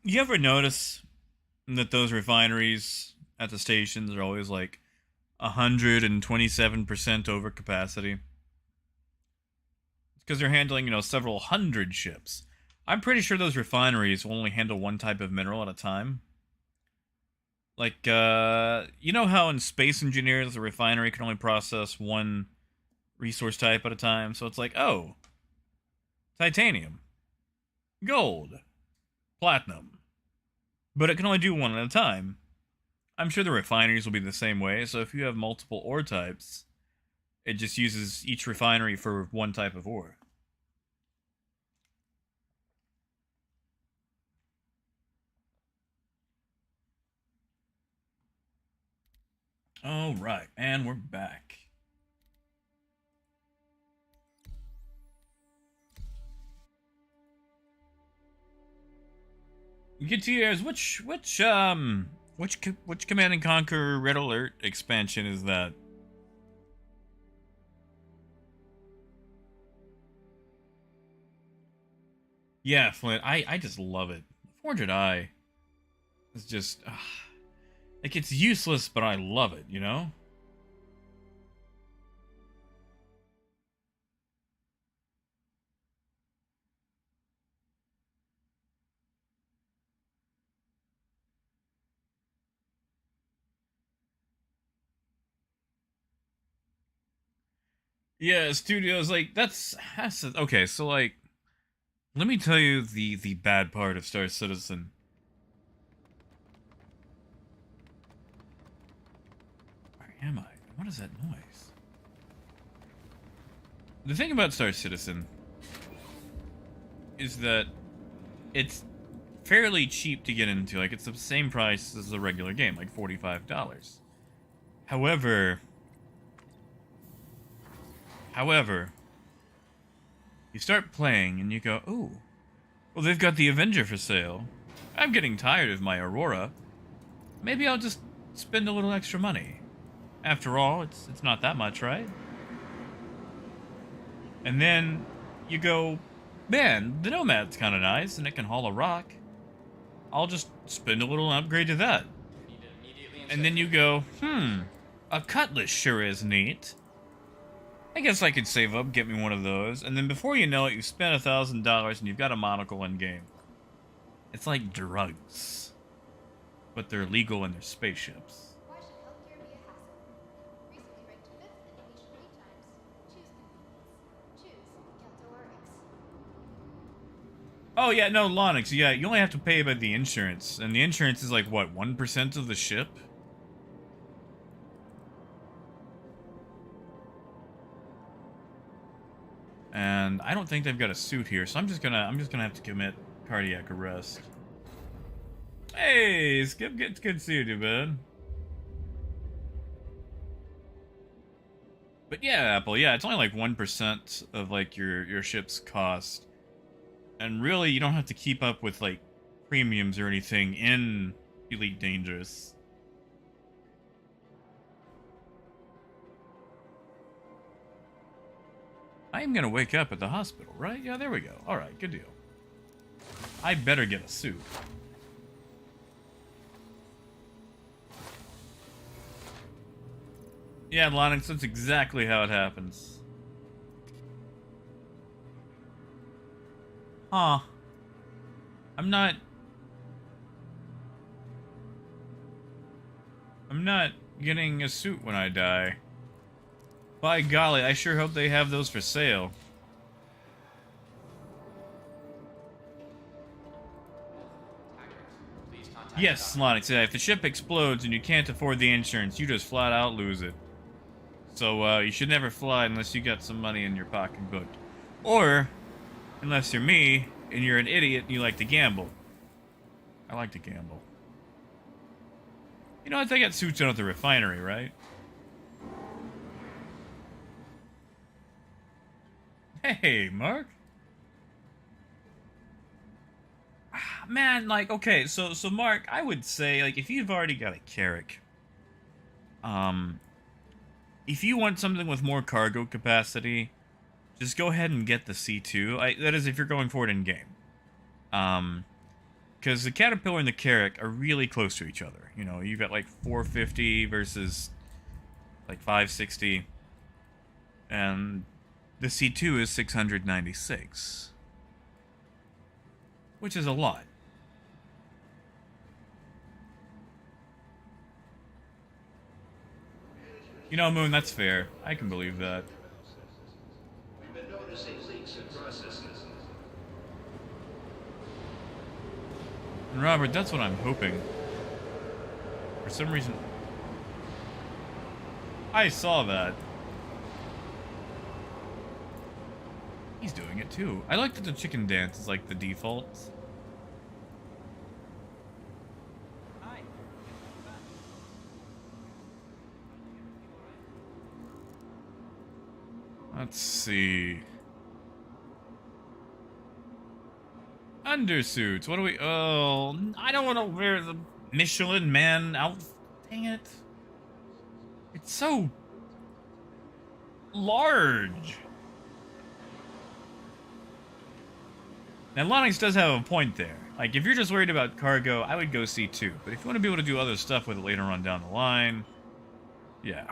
you ever notice that those refineries at the stations are always like 127% over capacity? It's because they're handling, you know, several hundred ships. I'm pretty sure those refineries will only handle one type of mineral at a time. Like, you know how in Space Engineers, the refinery can only process one resource type at a time? So it's like, oh, titanium, gold, platinum. But it can only do one at a time. I'm sure the refineries will be the same way, so if you have multiple ore types, it just uses each refinery for one type of ore. All right, and we're back. Gutierrez, which Command and Conquer Red Alert expansion is that? Yeah, Flint, I just love it. 400i is just like, it's useless, but I love it, you know? Yeah, studios, like, that's okay, so, like, let me tell you the bad part of Star Citizen. Where am I? What is that noise? The thing about Star Citizen is that it's fairly cheap to get into. Like, it's the same price as a regular game, like $45. However, you start playing and you go, ooh, well, they've got the Avenger for sale. I'm getting tired of my Aurora. Maybe I'll just spend a little extra money. After all, it's not that much, right? And then you go, man, the Nomad's kind of nice and it can haul a rock. I'll just spend a little and upgrade to that. And then you go, a Cutlass sure is neat. I guess I could save up, get me one of those, and then before you know it, you've spent $1,000 and you've got a monocle in game. It's like drugs, but they're legal in their spaceships. Why should healthcare be a hassle? Recently ranked 5th in the nation wait times. Choose convenience. Choose Keltorix. Oh yeah, no, Lonix. Yeah, you only have to pay about the insurance, and the insurance is like what, 1% of the ship. And I don't think they've got a suit here, so I'm just gonna have to commit cardiac arrest. Hey, Skip, it's good to see you, bud. But yeah, Apple, yeah, it's only like 1% of like your ship's cost. And really, you don't have to keep up with like premiums or anything in Elite Dangerous. I am gonna wake up at the hospital, right? Yeah, there we go. Alright, good deal. I better get a suit. Yeah, Lonix, that's exactly how it happens. Huh. I'm not getting a suit when I die. By golly, I sure hope they have those for sale. Yes, Lonix, yeah, if the ship explodes and you can't afford the insurance, you just flat out lose it. So, you should never fly unless you got some money in your pocketbook. Or, unless you're me, and you're an idiot and you like to gamble. I like to gamble. You know what, they got suits down at the refinery, right? Hey, Mark. Man, like, okay, so Mark, I would say, like, if you've already got a Carrack, if you want something with more cargo capacity, just go ahead and get the C2. That is, if you're going for it in game. Because the Caterpillar and the Carrack are really close to each other. You know, you've got like 450 versus like 560, and the C2 is 696, which is a lot. You know, Moon, that's fair. I can believe that. We've been noticing leaks in processes. And Robert, that's what I'm hoping. For some reason... I saw that. He's doing it too. I like that the chicken dance is like the default. Let's see. Undersuits. What do we... Oh, I don't want to wear the Michelin Man outfit. Dang it. It's so... large. Now, Lonix does have a point there. Like, if you're just worried about cargo, I would go C2. But if you want to be able to do other stuff with it later on down the line, yeah.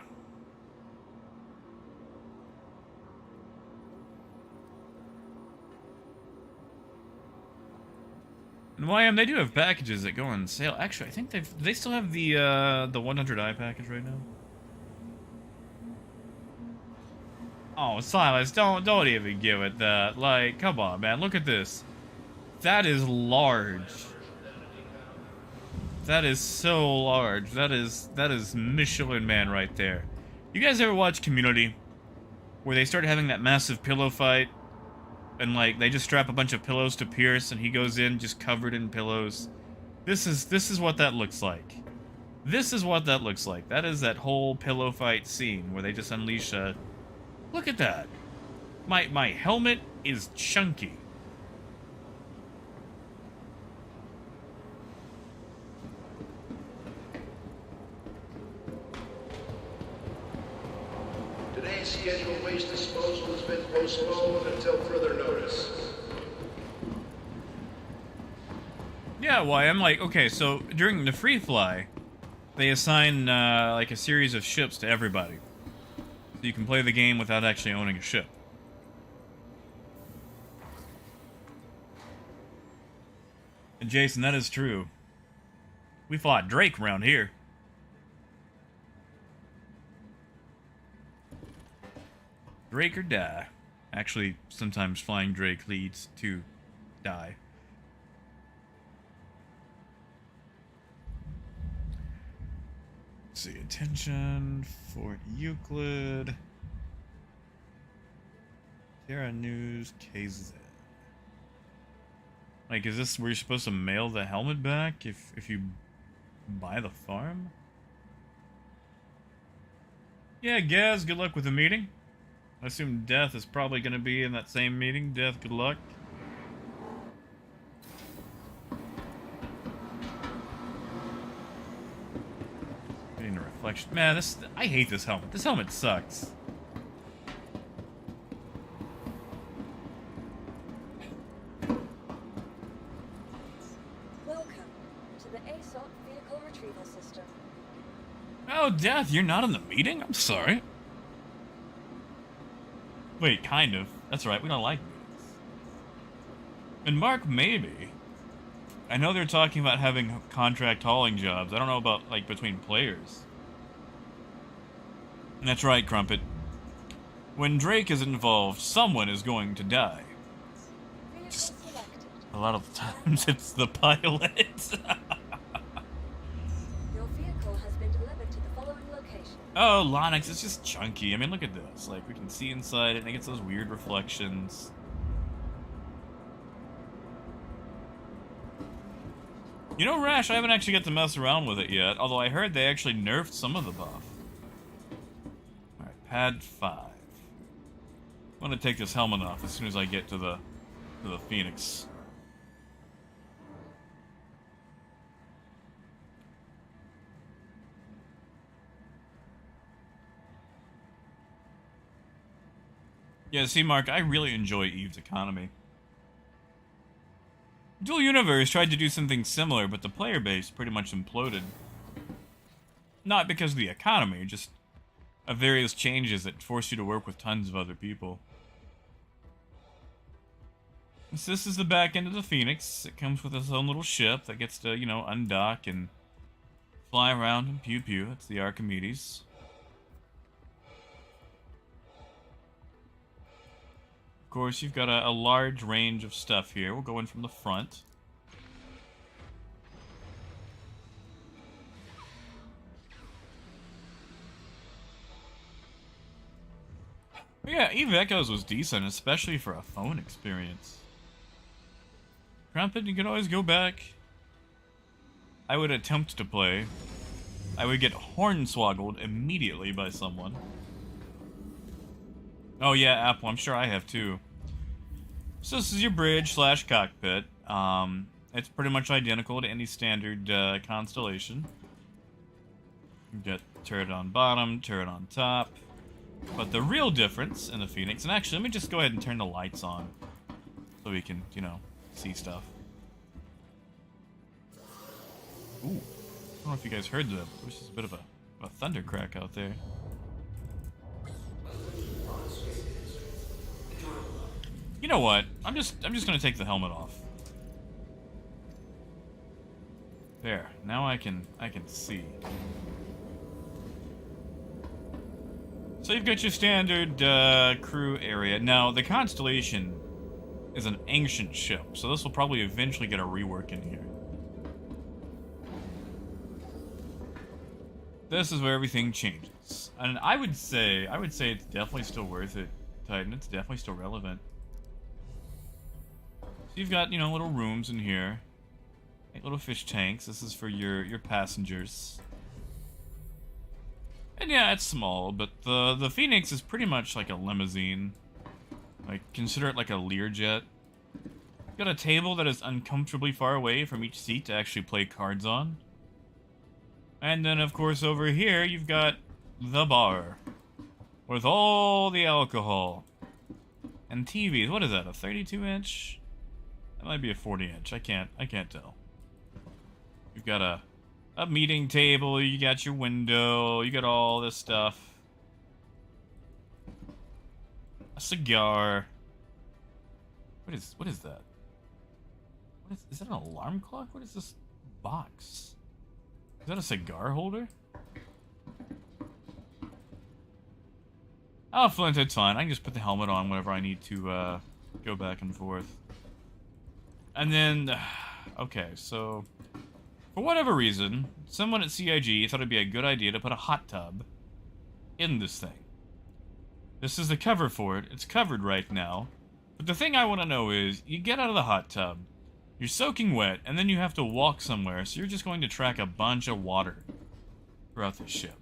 And YM, they do have packages that go on sale. Actually, I think they still have the 100i package right now. Oh, Silas, don't even give it that. Like, come on, man, look at this. That is large. That is so large. That is Michelin Man right there. You guys ever watch Community, where they started having that massive pillow fight? And like they just strap a bunch of pillows to Pierce, and he goes in just covered in pillows. This is what that looks like. This is what that looks like. That is that whole pillow fight scene where they just unleash a. Look at that. My helmet is chunky. Today's scheduled waste disposal has been postponed until further notice. Yeah, why? I'm like, okay, so during the free fly, they assign like a series of ships to everybody. So you can play the game without actually owning a ship. And Jason, that is true. We fought Drake around here. Drake or die. Actually, sometimes flying Drake leads to die. Let's see, attention, Fort Euclid, Terra News, KZ. Like, is this where you're supposed to mail the helmet back if you buy the farm? Yeah, Gaz, good luck with the meeting. I assume Death is probably going to be in that same meeting. Death, good luck. Getting a reflection. Man, I hate this helmet. This helmet sucks. Welcome to the ASOC vehicle retrieval system. Oh, Death, you're not in the meeting? I'm sorry. Wait, kind of. That's right, we don't like meetings. And Mark, maybe. I know they're talking about having contract hauling jobs. I don't know about, like, between players. And that's right, Crumpet. When Drake is involved, someone is going to die. Vehicle Just- selected. A lot of the times it's the pilot. Your vehicle has been delivered to the following location. Oh, Lonix, it's just chunky. I mean, look at this. Like, we can see inside it, and it gets those weird reflections. You know, Rash, I haven't actually got to mess around with it yet, although I heard they actually nerfed some of the buff. Alright, pad 5. I'm gonna take this helmet off as soon as I get to the Phoenix. Yeah, see, Mark, I really enjoy Eve's economy. Dual Universe tried to do something similar, but the player base pretty much imploded. Not because of the economy, just of various changes that force you to work with tons of other people. So this is the back end of the Phoenix. It comes with its own little ship that gets to, you know, undock and fly around and pew-pew. That's the Archimedes. Of course, you've got a large range of stuff here. We'll go in from the front. But yeah, Eve Echoes was decent, especially for a phone experience. Crumpet, you can always go back. I would attempt to play. I would get hornswoggled immediately by someone. Oh yeah, Apple, I'm sure I have too. So this is your bridge slash cockpit. It's pretty much identical to any standard Constellation. You get turret on bottom, turret on top. But the real difference in the Phoenix, and actually let me just go ahead and turn the lights on so we can, you know, see stuff. Ooh, I don't know if you guys heard that. There's just a bit of a thunder crack out there. You know what? I'm just gonna take the helmet off. There. Now I can see. So you've got your standard crew area. Now the Constellation is an ancient ship, so this will probably eventually get a rework in here. This is where everything changes, and I would say it's definitely still worth it, Titan. It's definitely still relevant. So you've got, you know, little rooms in here. Like little fish tanks. This is for your passengers. And yeah, it's small, but the Phoenix is pretty much like a limousine. Like, consider it like a Learjet. You've got a table that is uncomfortably far away from each seat to actually play cards on. And then, of course, over here, you've got the bar. With all the alcohol. And TVs. What is that, a 32-inch? That might be a 40-inch. I can't tell. You've got a meeting table, you got your window, you got all this stuff. A cigar. What is that? What Is that an alarm clock? What is this box? Is that a cigar holder? Oh, Flint, it's fine. I can just put the helmet on whenever I need to go back and forth. And then, okay, so for whatever reason, someone at CIG thought it'd be a good idea to put a hot tub in this thing. This is the cover for it. It's covered right now. But the thing I want to know is, you get out of the hot tub, you're soaking wet, and then you have to walk somewhere, so you're just going to track a bunch of water throughout the ship.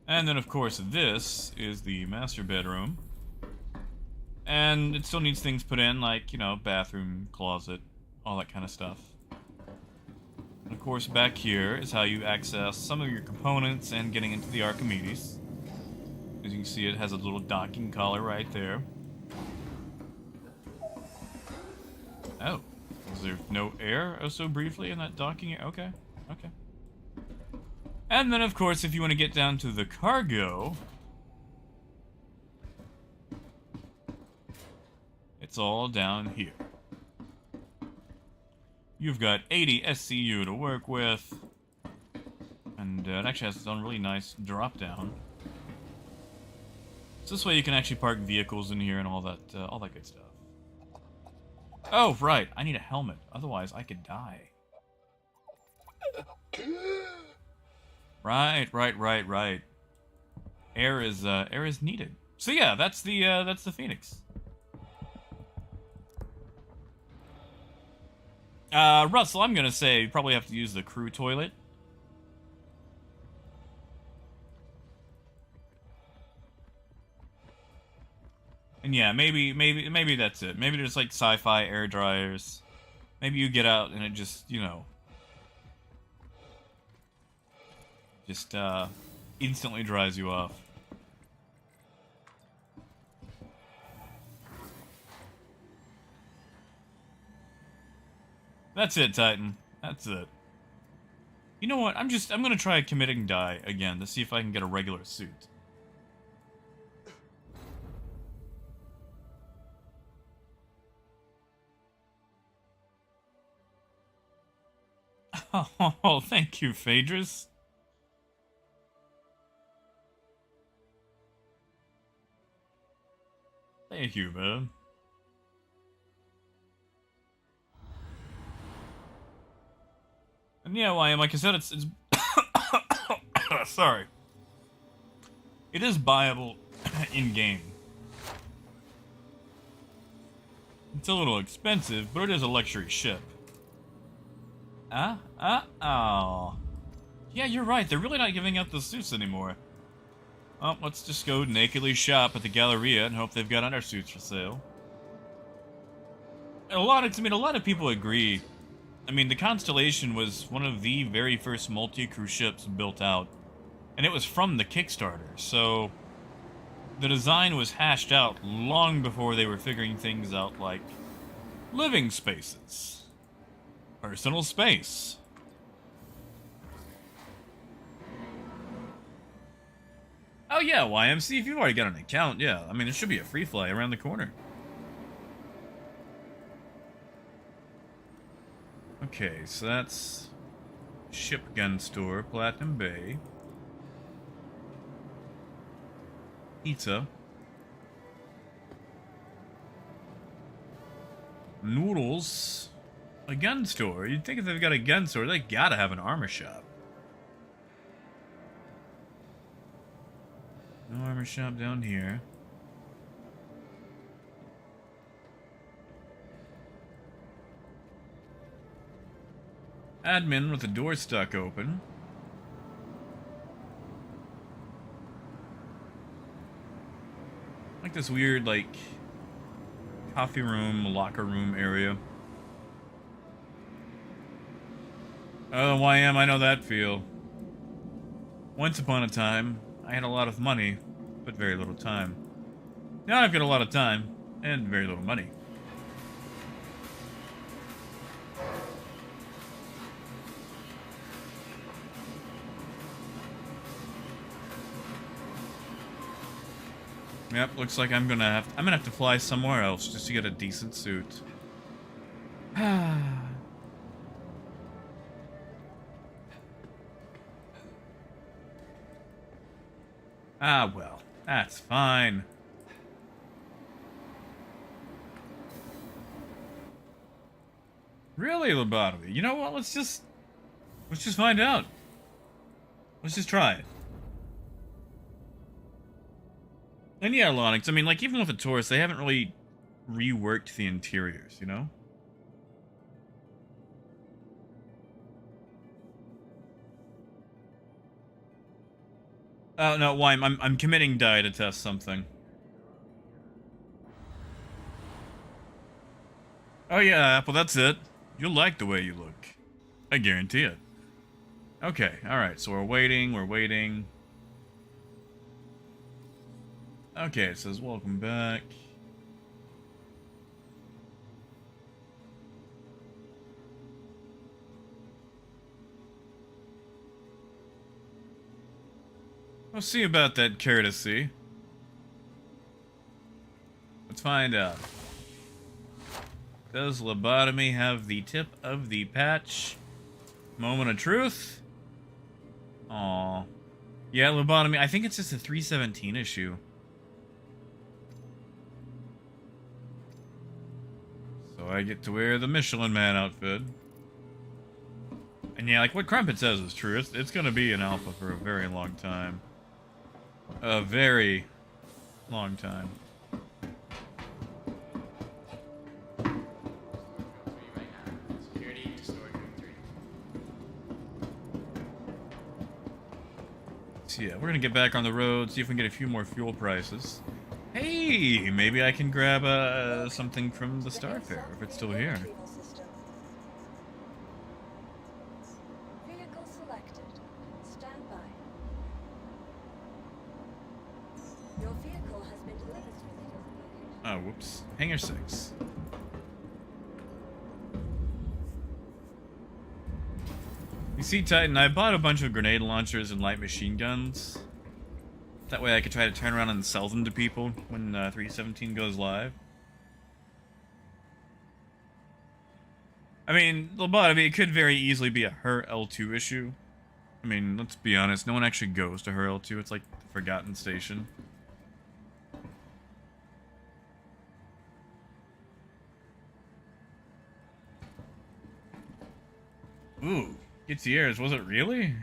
And then, of course, this is the master bedroom. And it still needs things put in, like, you know, bathroom, closet, all that kind of stuff. And of course, back here is how you access some of your components and getting into the Archimedes. As you can see, it has a little docking collar right there. Oh, is there no air? Oh, so briefly in that docking area? Okay, okay. And then, of course, if you want to get down to the cargo, it's all down here. You've got 80 SCU to work with, and it actually has its own really nice drop-down. So this way you can actually park vehicles in here and all that good stuff. Oh, right, I need a helmet, otherwise I could die. Right. Air is needed. So yeah, that's the Phoenix. Russell, I'm gonna say you probably have to use the crew toilet. And yeah, maybe that's it. Maybe there's like sci-fi air dryers. Maybe you get out and it just, you know, just instantly dries you off. That's it, Titan. That's it. You know what? I'm gonna try committing die again to see if I can get a regular suit. Oh, thank you, Phaedrus. Thank you, man. And yeah, like I said, it's sorry. It is buyable in-game. It's a little expensive, but it is a luxury ship. Oh. Yeah, you're right. They're really not giving out the suits anymore. Well, let's just go nakedly shop at the Galleria and hope they've got undersuits for sale. A lot of people agree. I mean, the Constellation was one of the very first multi-crew ships built out, and it was from the Kickstarter, so the design was hashed out long before they were figuring things out like living spaces, personal space. Oh yeah, YMC, if you've already got an account, yeah, I mean, there should be a free fly around the corner. Okay, so that's Ship Gun Store, Platinum Bay. Pizza. Noodles. A gun store. You'd think if they've got a gun store, they gotta have an armor shop. No armor shop down here. Admin with the door stuck open. Like this weird, like, coffee room, locker room area. Oh, YM, I know that feel. Once upon a time, I had a lot of money, but very little time. Now I've got a lot of time, and very little money. Yep, looks like I'm gonna have to fly somewhere else just to get a decent suit. Ah, well, that's fine. Really, lobotomy? You know what? Let's just find out. Let's just try it. And yeah, Lonix, I mean, like, even with the Taurus, they haven't really reworked the interiors, you know? Oh, no, why? I'm committing die to test something. Oh yeah, Apple, that's it. You'll like the way you look. I guarantee it. Okay, alright, so we're waiting. Okay, it says welcome back. We'll see about that courtesy. Let's find out. Does lobotomy have the tip of the patch? Moment of truth? Aw. Yeah, lobotomy. I think it's just a 317 issue. So I get to wear the Michelin Man outfit. And yeah, like what Crumpet says is true. It's gonna be an alpha for a very long time. A very long time. So yeah, we're gonna get back on the road, see if we can get a few more fuel prices. Hey, maybe I can grab something from the Starfare if it's still here. Retrieval system. Vehicle selected. Stand by. Your vehicle has been delivered through the location. Oh, whoops. Hangar 6. You see, Titan, I bought a bunch of grenade launchers and light machine guns. That way I could try to turn around and sell them to people when 317 goes live. I mean, lobotomy, it could very easily be a her L2 issue. I mean, let's be honest, no one actually goes to her L2. It's like the forgotten station. Ooh, Concierge, was it really?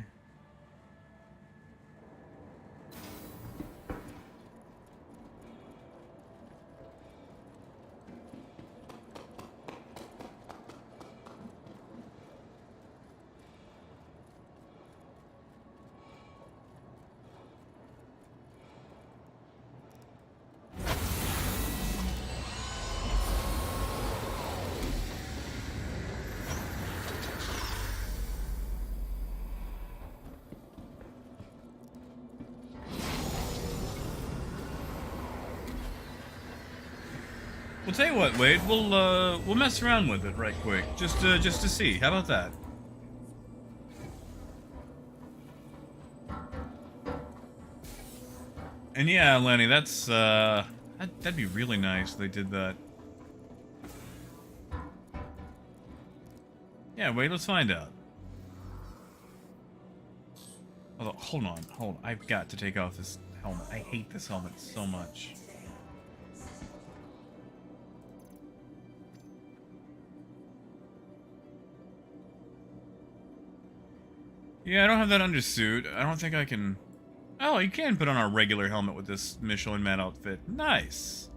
We'll tell you what, Wade. We'll mess around with it right quick, just to see. How about that? And yeah, Lenny, that's that'd be really nice if they did that. Yeah, Wade. Let's find out. Although, hold on. I've got to take off this helmet. I hate this helmet so much. Yeah, I don't have that undersuit. I don't think I can... Oh, you can put on a regular helmet with this Michelin Man outfit. Nice.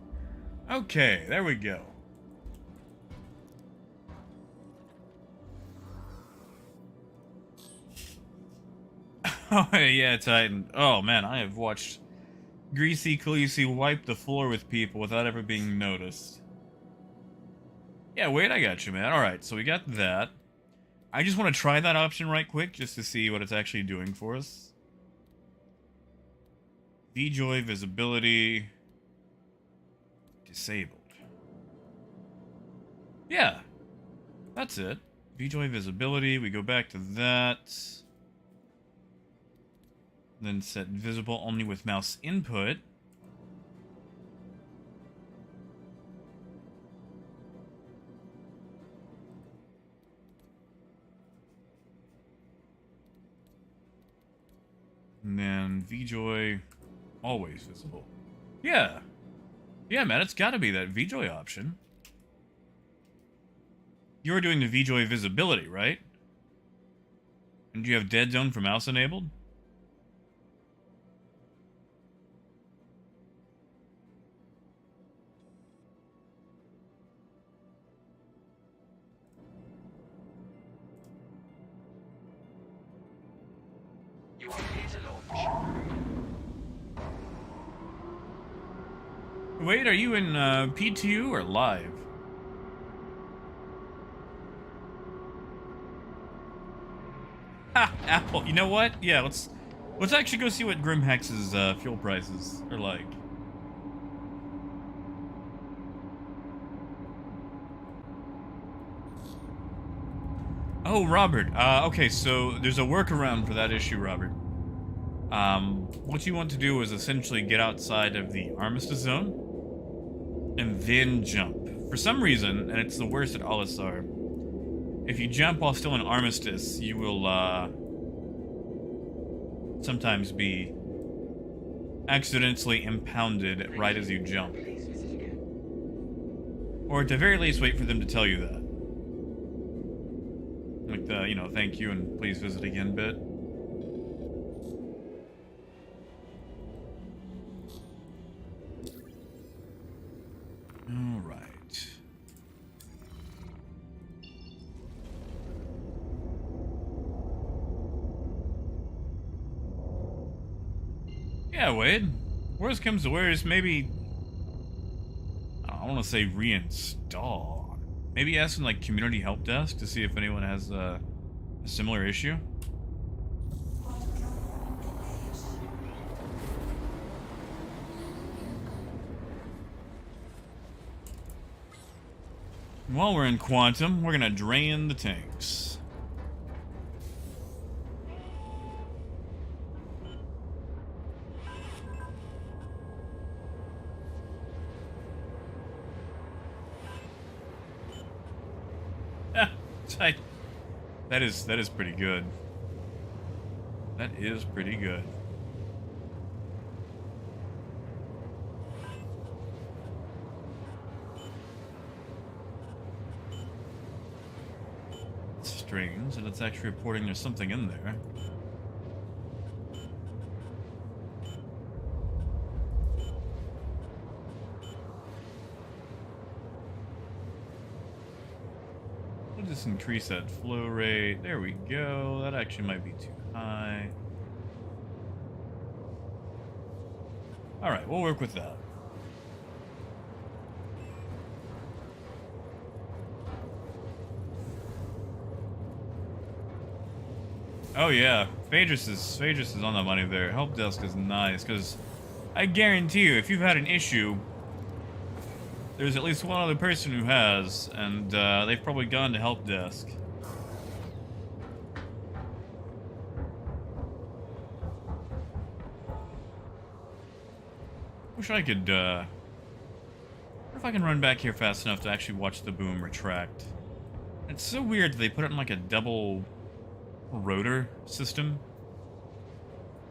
Okay, there we go. Oh, yeah, Titan. Oh, man, I have watched Greasy Khaleesi wipe the floor with people without ever being noticed. Yeah, wait, I got you, man. Alright, so we got that. I just want to try that option right quick, just to see what it's actually doing for us. VJoy visibility disabled. Yeah, that's it. VJoy visibility, we go back to that. Then set visible only with mouse input. And then VJoy, always visible. Yeah. Yeah, man, it's gotta be that VJoy option. You were doing the VJoy visibility, right? And do you have dead zone for mouse enabled? You are clear to launch. Wait, are you in PTU or live? Ha! Apple. You know what? Yeah, let's actually go see what Grimhex's fuel prices are like. Oh, Robert. Okay, so there's a workaround for that issue, Robert. What you want to do is essentially get outside of the armistice zone and then jump. For some reason, and it's the worst at Alisar, if you jump while still in armistice, you will sometimes be accidentally impounded right as you jump. Please visit again. Or at the very least, wait for them to tell you that. Like the, you know, thank you and please visit again bit. Alright. Yeah, Wade. Worst comes to worst, maybe... I don't want to say reinstall. Maybe ask in, like, community help desk to see if anyone has a similar issue. While we're in Quantum, we're gonna drain the tanks. That is pretty good. That is pretty good. Strange, and it's actually reporting there's something in there. We'll just increase that flow rate. There we go. That actually might be too high. Alright, we'll work with that. Oh yeah, Phaedrus is on the money there. Help desk is nice, because I guarantee you, if you've had an issue, there's at least one other person who has, and they've probably gone to help desk. Wish I could, wonder if I can run back here fast enough to actually watch the boom retract. It's so weird that they put it in like a double rotor system.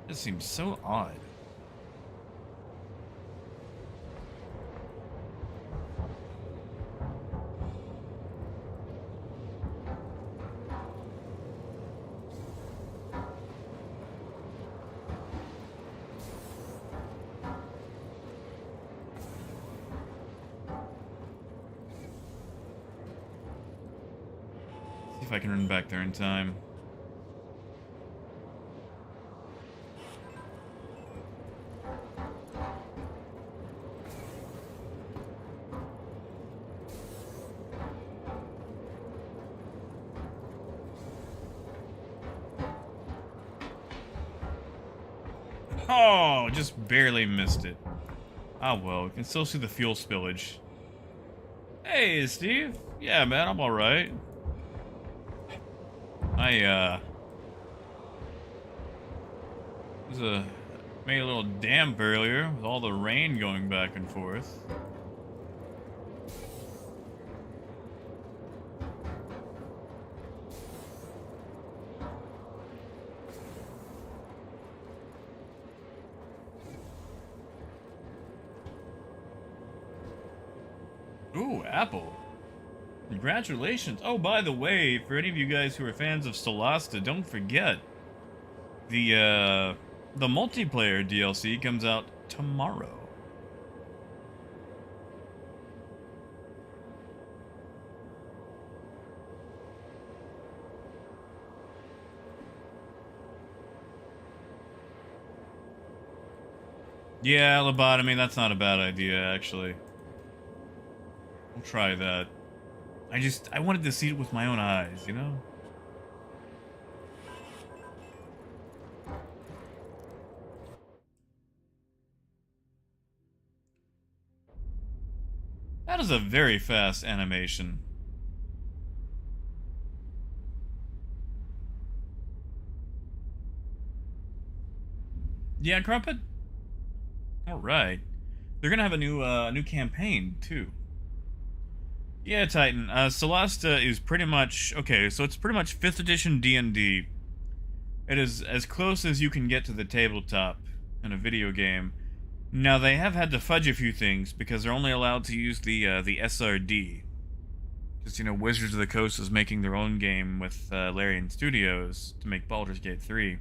It seems so odd. See if I can run back there in time. Oh, just barely missed it. Ah well, we can still see the fuel spillage. Hey, Steve. Yeah, man, I'm alright. Made a little damp earlier with all the rain going back and forth. Ooh, Apple. Congratulations. Oh, by the way, for any of you guys who are fans of Solasta, don't forget the multiplayer DLC comes out tomorrow. Yeah, lobotomy, that's not a bad idea, actually. We'll try that. I wanted to see it with my own eyes, you know? That is a very fast animation. Yeah, Crumpet? Alright. They're gonna have a new campaign, too. Yeah, Titan. Solasta is pretty much... Okay, so it's pretty much 5th edition D&D. It is as close as you can get to the tabletop in a video game. Now, they have had to fudge a few things, because they're only allowed to use the SRD. Just, you know, Wizards of the Coast is making their own game with Larian Studios to make Baldur's Gate 3.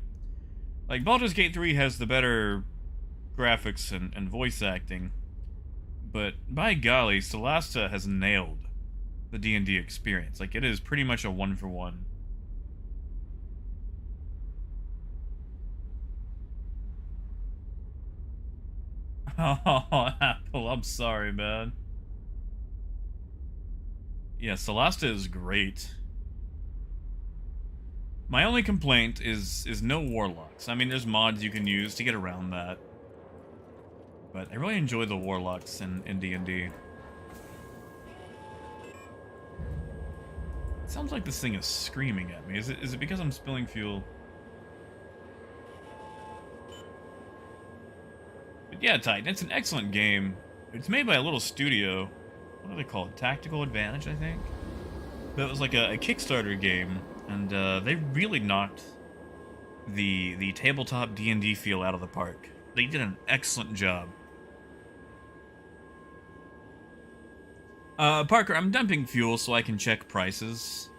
Like, Baldur's Gate 3 has the better graphics and voice acting, but by golly, Solasta has nailed the D&D experience. Like, it is pretty much a one-for-one. Oh, Apple, I'm sorry, man. Yeah, Solasta is great. My only complaint is no warlocks. I mean, there's mods you can use to get around that. But I really enjoy the warlocks in D&D. It sounds like this thing is screaming at me. Is it because I'm spilling fuel? But yeah, Titan, it's an excellent game. It's made by a little studio. What do they call it? Tactical Advantage, I think? That was like a Kickstarter game, and they really knocked the tabletop D&D feel out of the park. They did an excellent job. Parker, I'm dumping fuel so I can check prices.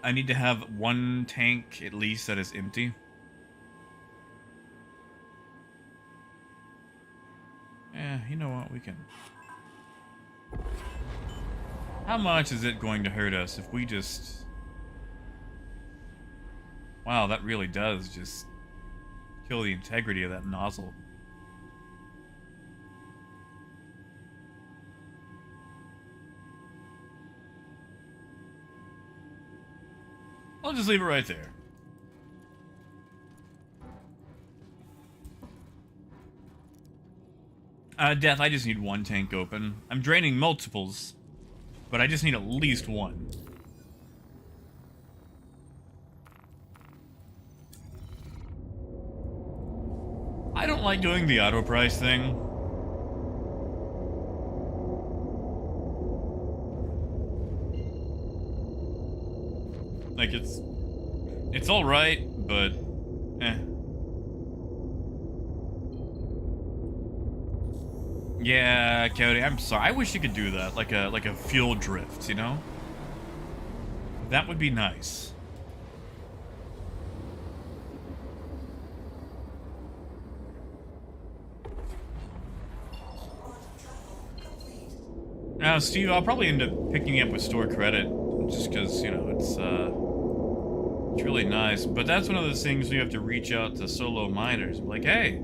I need to have one tank at least that is empty. Yeah, you know what, we can... How much is it going to hurt us if we just... Wow, that really does just kill the integrity of that nozzle. I'll just leave it right there. Death, I just need one tank open. I'm draining multiples, but I just need at least one. I don't like doing the auto price thing. Like, it's alright, but eh. Yeah, Cody, I'm sorry. I wish you could do that, like a fuel drift, you know? That would be nice. Now, Steve, I'll probably end up picking up with store credit, just because, you know, it's really nice. But that's one of those things we have to reach out to solo miners. Like, hey,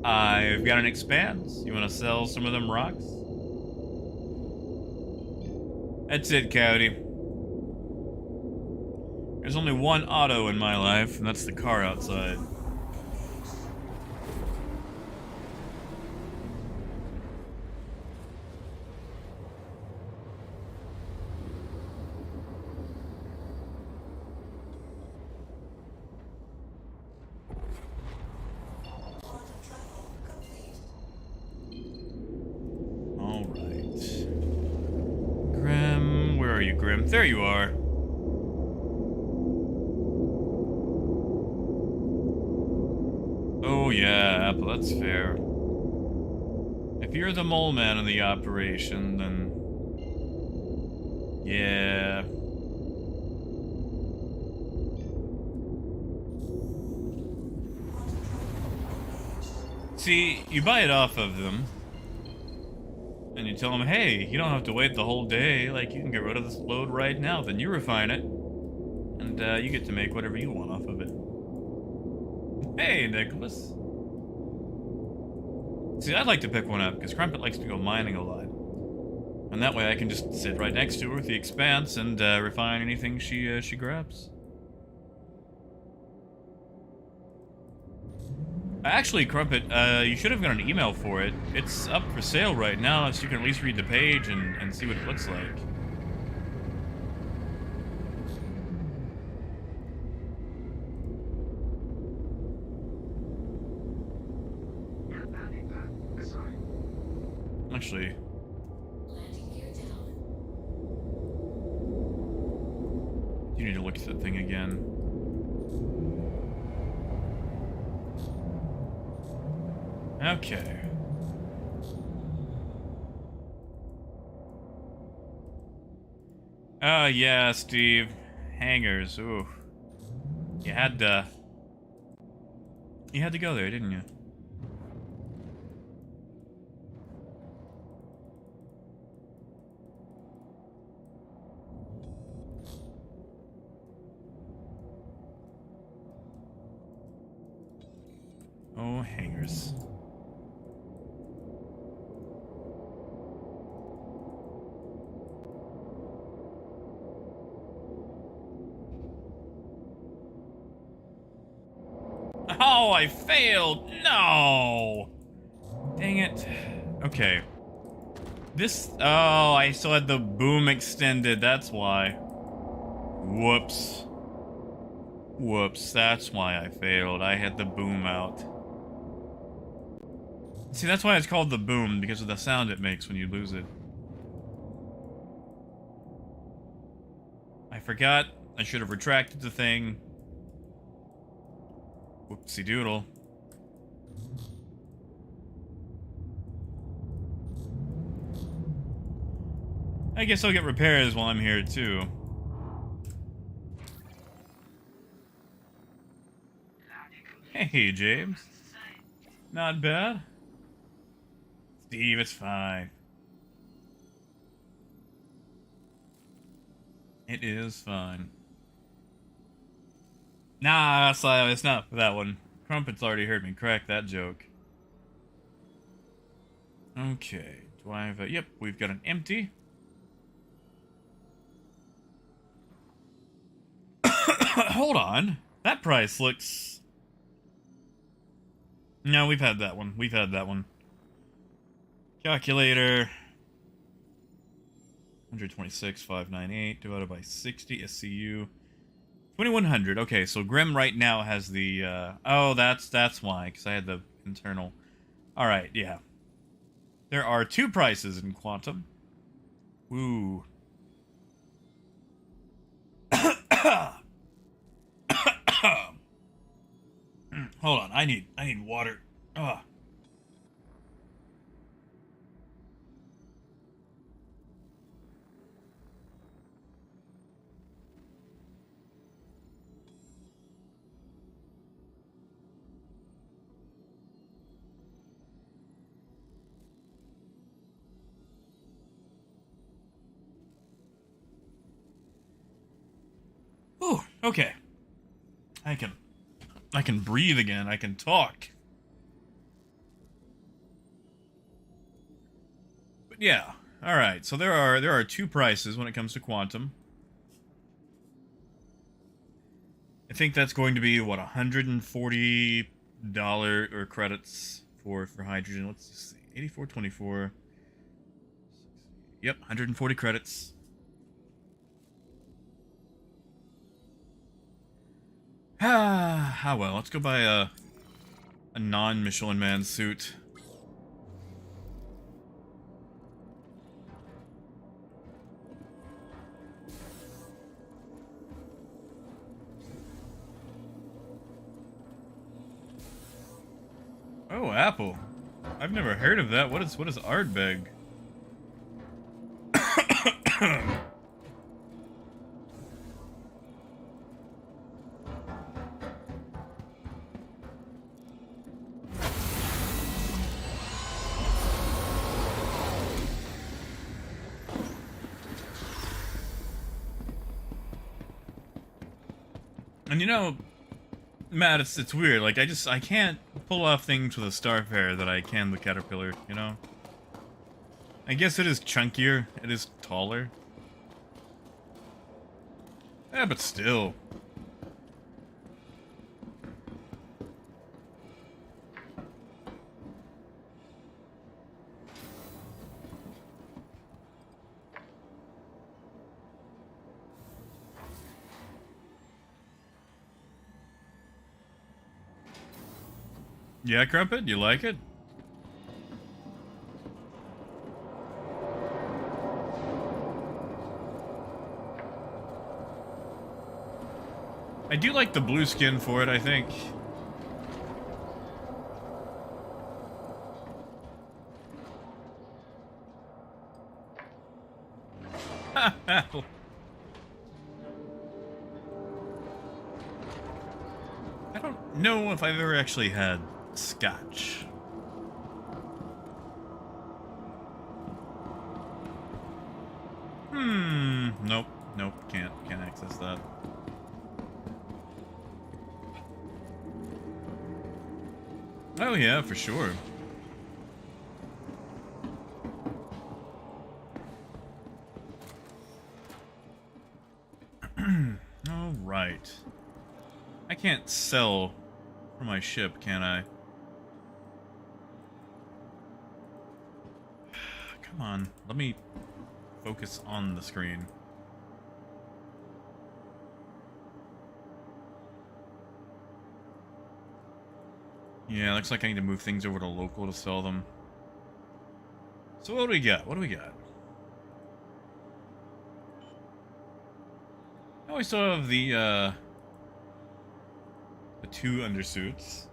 I've got an Expanse. You want to sell some of them rocks? That's it, Cowdy. There's only one auto in my life, and that's the car outside. Grim. There you are. Oh yeah, Apple, that's fair. If you're the mole man in the operation, then Yeah. See, you buy it off of them, and you tell them, hey, you don't have to wait the whole day, like, you can get rid of this load right now, then you refine it, and you get to make whatever you want off of it. Hey, Nicholas. See, I'd like to pick one up, because Crumpet likes to go mining a lot. And that way I can just sit right next to her with the Expanse and refine anything she grabs. Actually, Crumpet, you should have got an email for it. It's up for sale right now, so you can at least read the page and see what it looks like. Actually, Landing gear down. you need to look at that thing again. Okay. Oh, yeah, Steve. Hangars, ooh. You had to go there, didn't you? Oh, hangars. Oh, I failed! No! Dang it. Okay. This... Oh, I still had the boom extended, that's why. Whoops. Whoops, that's why I failed. I had the boom out. See, that's why it's called the boom, because of the sound it makes when you lose it. I forgot. I should have retracted the thing. Whoopsie doodle. I guess I'll get repairs while I'm here, too. Hey, James. Not bad. Steve, it's fine. It is fine. Nah, it's not for that one. Crumpet's already heard me crack that joke. Okay, do I have a... Yep, we've got an empty. Hold on. That price looks... No, we've had that one. We've had that one. Calculator. 126,598 divided by 60 SCU. 2100. Okay, so Grim right now has the oh, that's why, because I had the internal. All right, yeah. There are two prices in Quantum. Woo. Hold on, I need water. Ugh. Ooh, okay. I can breathe again. I can talk. But yeah, all right. So there are two prices when it comes to Quantum. I think that's going to be what, $140 or credits for hydrogen. Let's just see, 84.24. Yep, 140 credits. Ah, well, let's go buy a non-Michelin Man suit. Oh, Apple. I've never heard of that. What is Ardbeg? And you know, Matt, it's weird. Like, I can't pull off things with a Starfare that I can the Caterpillar, you know? I guess it is chunkier, it is taller. Yeah, but still. Yeah, Crumpet, you like it? I do like the blue skin for it, I think. I don't know if I've ever actually had Scotch. Nope, can't access that. Oh yeah, for sure. All right. I can't sell for my ship, can I? Come on, let me focus on the screen. Yeah, looks like I need to move things over to local to sell them. So what do we got? What do we got? Oh, we still have the 2 undersuits.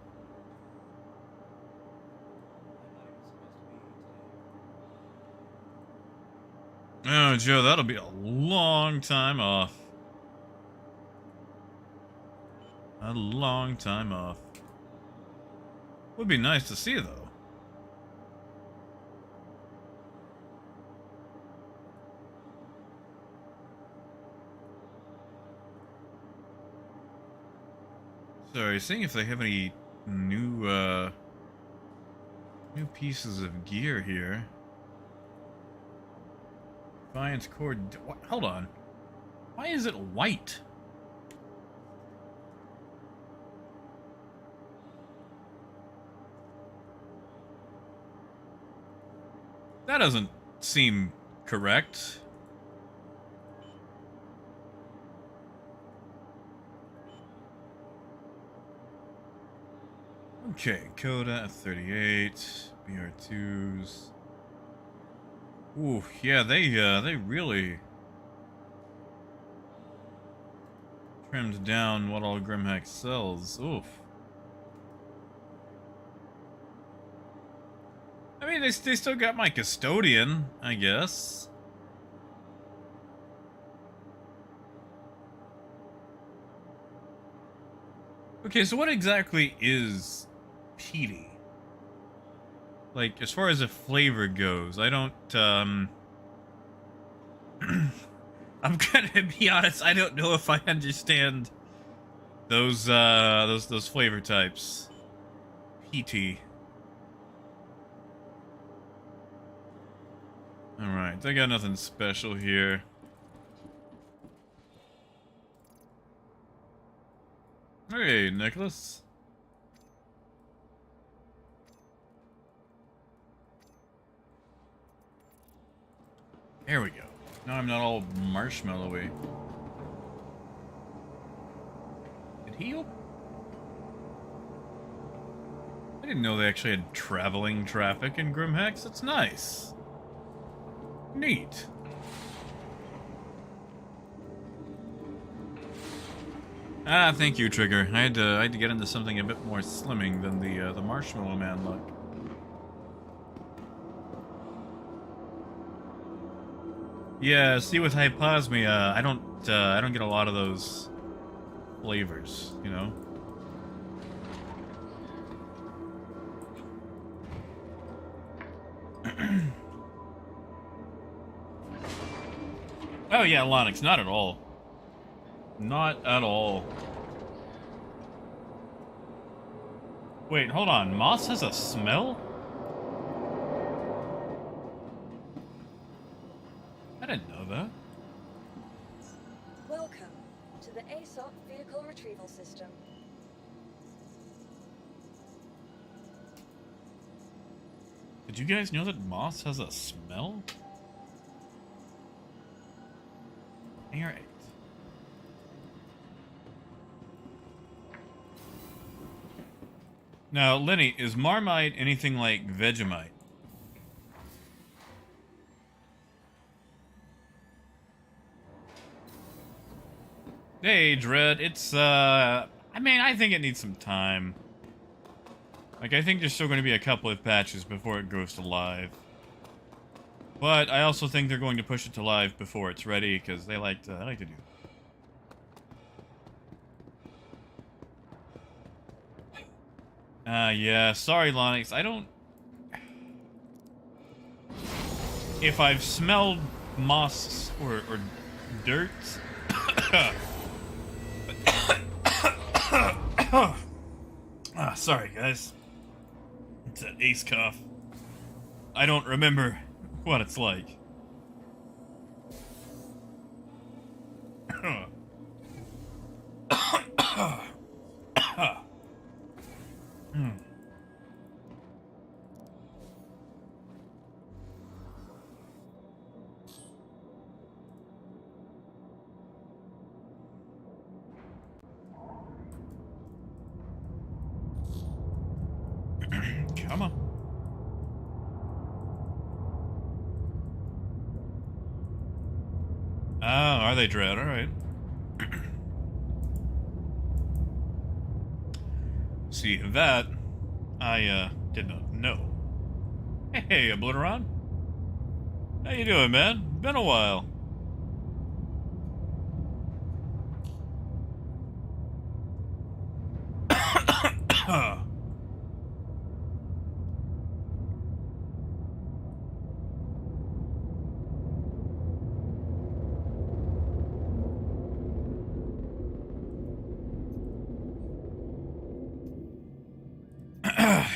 Oh, Joe, that'll be a long time off. A long time off. Would be nice to see, though. Sorry, seeing if they have any new pieces of gear here. Defiance core. Hold on. Why is it white? That doesn't seem correct. Okay, Coda F-38, BR2s. Ooh, yeah, they really trimmed down what all Grimhex sells. Oof. I mean, they still got my custodian, I guess. Okay, so what exactly is peaty? Like, as far as the flavor goes, I don't, I'm gonna be honest, I don't know if I understand those flavor types. PT. Alright, I got nothing special here. Hey, Nicholas. There we go. Now I'm not all marshmallowy. Did he I didn't know they actually had traveling traffic in Grimhex. That's nice. Neat. Ah, thank you, Trigger. I had to get into something a bit more slimming than the Marshmallow Man look. Yeah, see, with hyposmia, I don't get a lot of those flavors, you know. Oh yeah, Lonix, not at all. Not at all. Wait, hold on. Moss has a smell? I didn't know that. Welcome to the ASOP Vehicle Retrieval System. Did you guys know that moss has a smell? Alright. Now, Lenny, is Marmite anything like Vegemite? Hey, Dread, it's, I mean, I think it needs some time. Like, I think there's still going to be a couple of patches before it goes to live. But I also think they're going to push it to live before it's ready, because they like to do that. Yeah, sorry, Lonix, I don't... If I've smelled moss or dirt... sorry, guys. It's an ace cough. I don't remember what it's like. Come on. Oh, are they Dread? Alright. See, that I did not know. Hey, Obliteron. How you doing, man? Been a while.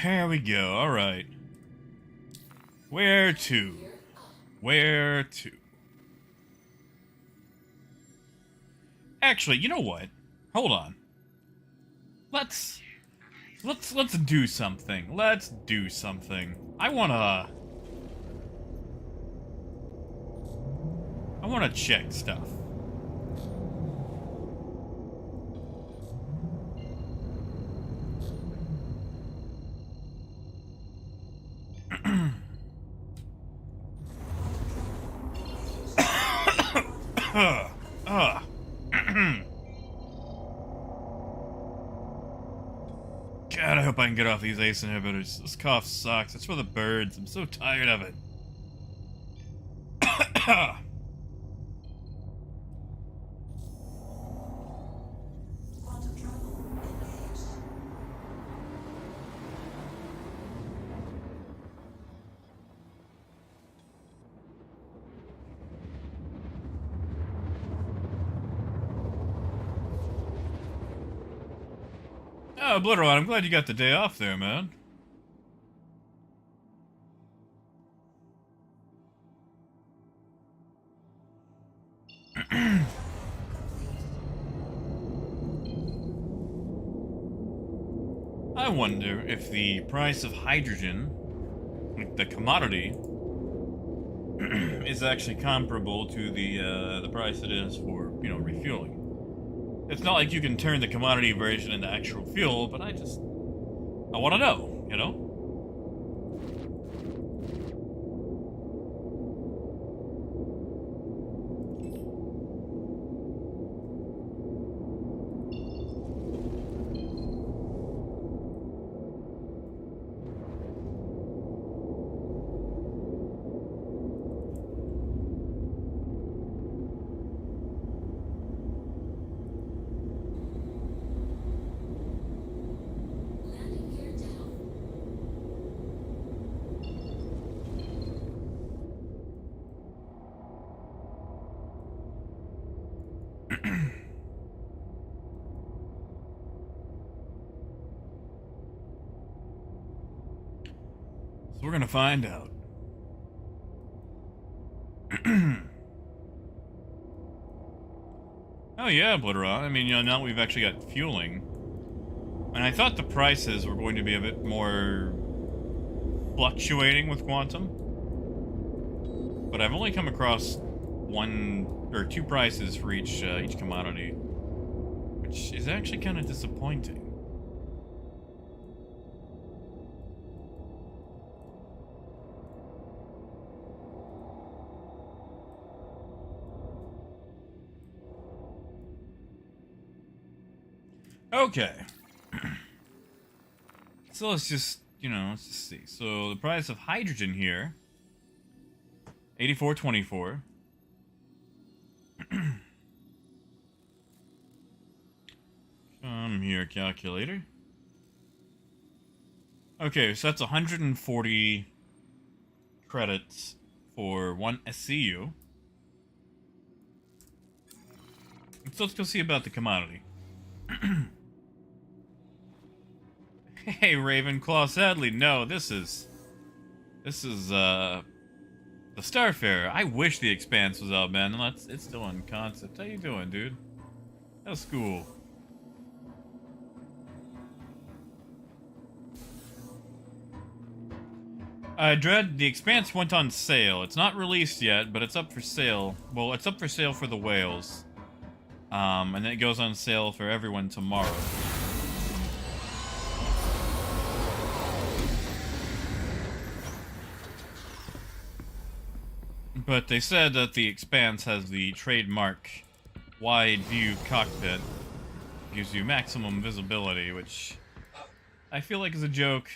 Here we go. All right. Where to? Where to? Actually, you know what? Hold on. Let's do something. Let's do something. I wanna check stuff. God, I hope I can get off these ACE inhibitors. This cough sucks. It's for the birds. I'm so tired of it. Quantum travel engaged. Oh, Obliteron, I'm glad you got the day off there, man. I wonder if the price of hydrogen, like the commodity, is actually comparable to the price it is for, you know, refueling. It's not like you can turn the commodity version into actual fuel, but I want to know, you know? Landing gear down. We're gonna find out. Oh yeah, Blitteron. I mean, you know, now we've actually got fueling. And I thought the prices were going to be a bit more fluctuating with quantum. But I've only come across one or two prices for each commodity, which is actually kind of disappointing. Okay. So let's just see. So the price of hydrogen here, 84.24. Come here, calculator. Okay, so that's 140 credits for one SCU. So let's go see about the commodity. Hey, Ravenclaw, sadly, no, this is, the Starfarer. I wish the Expanse was out, man. It's still in concept. How you doing, dude? How's school? Dread, the Expanse went on sale. It's not released yet, but it's up for sale. Well, it's up for sale for the whales. And then it goes on sale for everyone tomorrow. But they said that the Expanse has the trademark wide view cockpit. Gives you maximum visibility, which I feel like is a joke.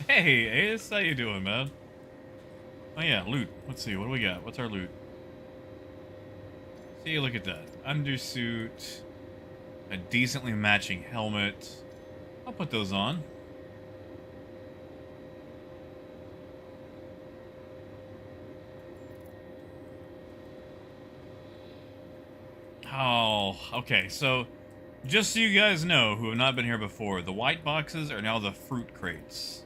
Hey, Ace, how you doing, man? Oh yeah, loot. Let's see, what do we got? What's our loot? See, look at that. Undersuit. A decently matching helmet. I'll put those on. Oh, okay, so just so you guys know who have not been here before, the white boxes are now the fruit crates.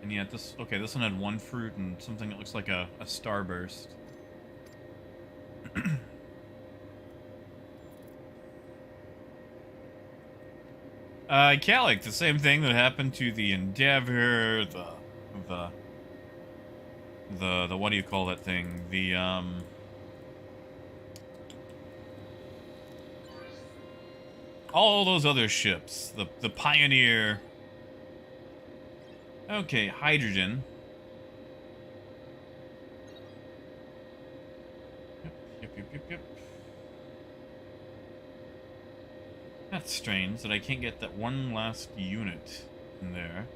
And yet this one had one fruit and something that looks like a starburst. Calic, the same thing that happened to the Endeavor, the what do you call that thing? The, all those other ships. The Pioneer. Okay, hydrogen. Yep. That's strange that I can't get that one last unit in there.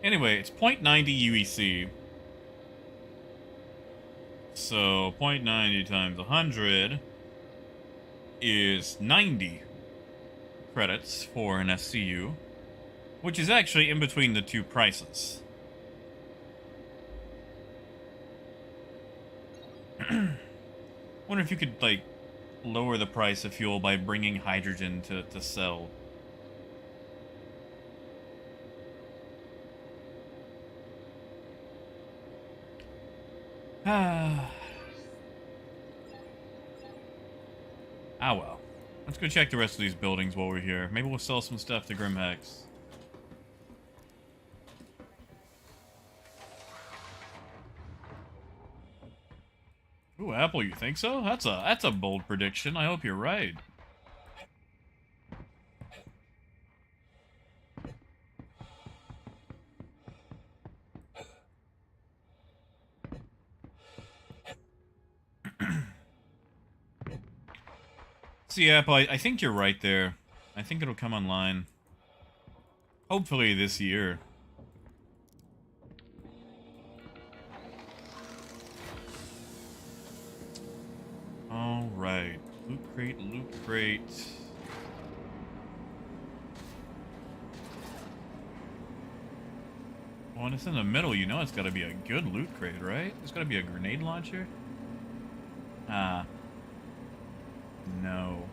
Anyway, it's 0.90 UEC. So 0.90 times 100 is 90 credits for an SCU, which is actually in between the two prices. Wonder if you could, like, lower the price of fuel by bringing hydrogen to sell. Ah, well. Let's go check the rest of these buildings while we're here. Maybe we'll sell some stuff to Grimhex. Ooh, Apple, you think so? That's a bold prediction. I hope you're right. See, Apple, I think you're right there. I think it'll come online. Hopefully this year. Alright. Loot crate, loot crate. Well, when it's in the middle, you know it's gotta be a good loot crate, right? It's gotta be a grenade launcher? Ah. No.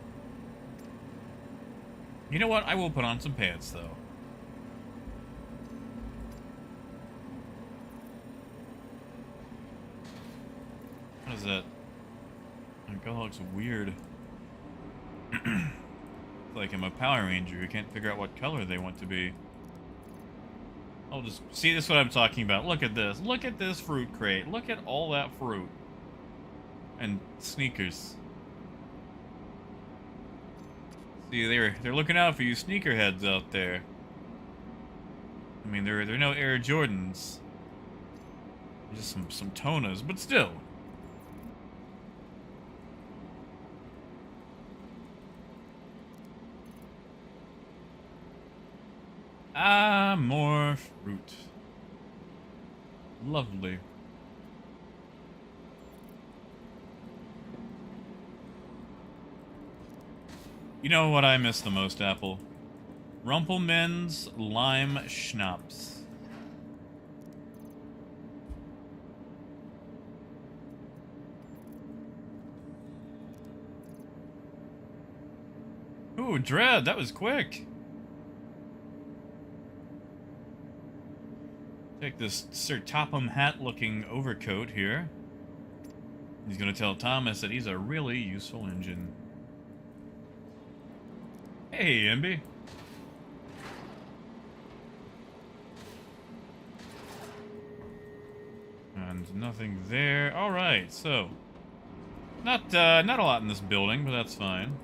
You know what? I will put on some pants, though. What is that? My god, looks weird. Like I'm a Power Ranger who can't figure out what color they want to be. I'll just... See, this is what I'm talking about. Look at this. Look at this fruit crate. Look at all that fruit. And sneakers. See, they're looking out for you sneakerheads out there. I mean, they're no Air Jordans. Just some Tonas, but still. Ah, more fruit. Lovely. You know what I miss the most, Apple? Rumpelmann's Lime Schnapps. Ooh, Dread, that was quick. Take this Sir Topham hat-looking overcoat here. He's gonna tell Thomas that he's a really useful engine. Hey, Emby. And nothing there. All right, so not a lot in this building, but that's fine.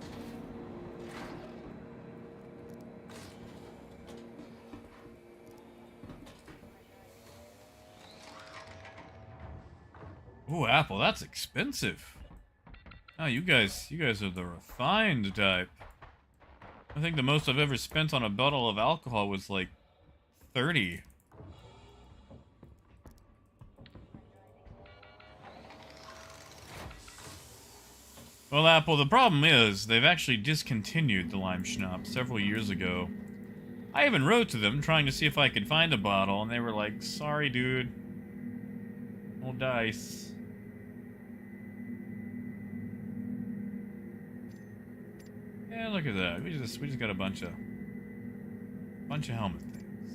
Ooh, Apple, that's expensive. Oh, you guys are the refined type. I think the most I've ever spent on a bottle of alcohol was like 30. Well, Apple, the problem is they've actually discontinued the lime schnapps several years ago. I even wrote to them trying to see if I could find a bottle, and they were like, "Sorry, dude. No dice." Yeah, look at that. We just got a bunch of helmet things.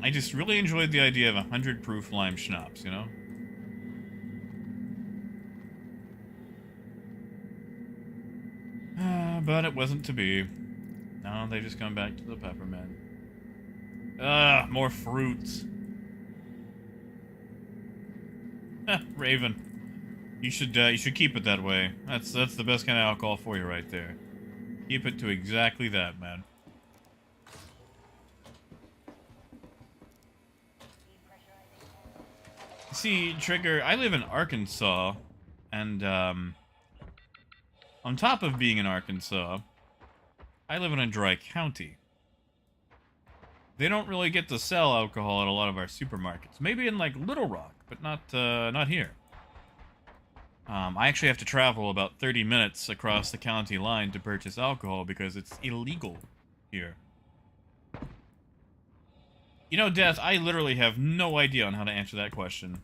I just really enjoyed the idea of 100 proof lime schnapps, you know? But it wasn't to be. No, they just come back to the peppermint. More fruits. Raven, you should keep it that way. That's the best kind of alcohol for you right there. Keep it to exactly that, man. See, Trigger, I live in Arkansas, and on top of being in Arkansas, I live in a dry county. They don't really get to sell alcohol at a lot of our supermarkets. Maybe in like Little Rock, but not here. I actually have to travel about 30 minutes across the county line to purchase alcohol because it's illegal here. You know, Death, I literally have no idea on how to answer that question.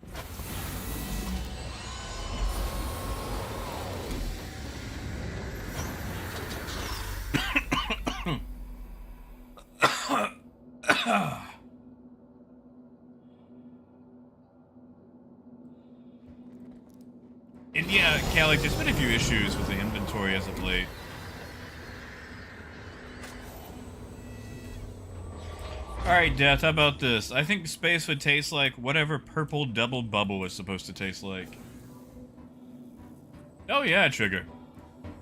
And yeah, Callie, there's been a few issues with the inventory as of late. Alright, Death, how about this? I think space would taste like whatever purple double bubble was supposed to taste like. Oh yeah, Trigger.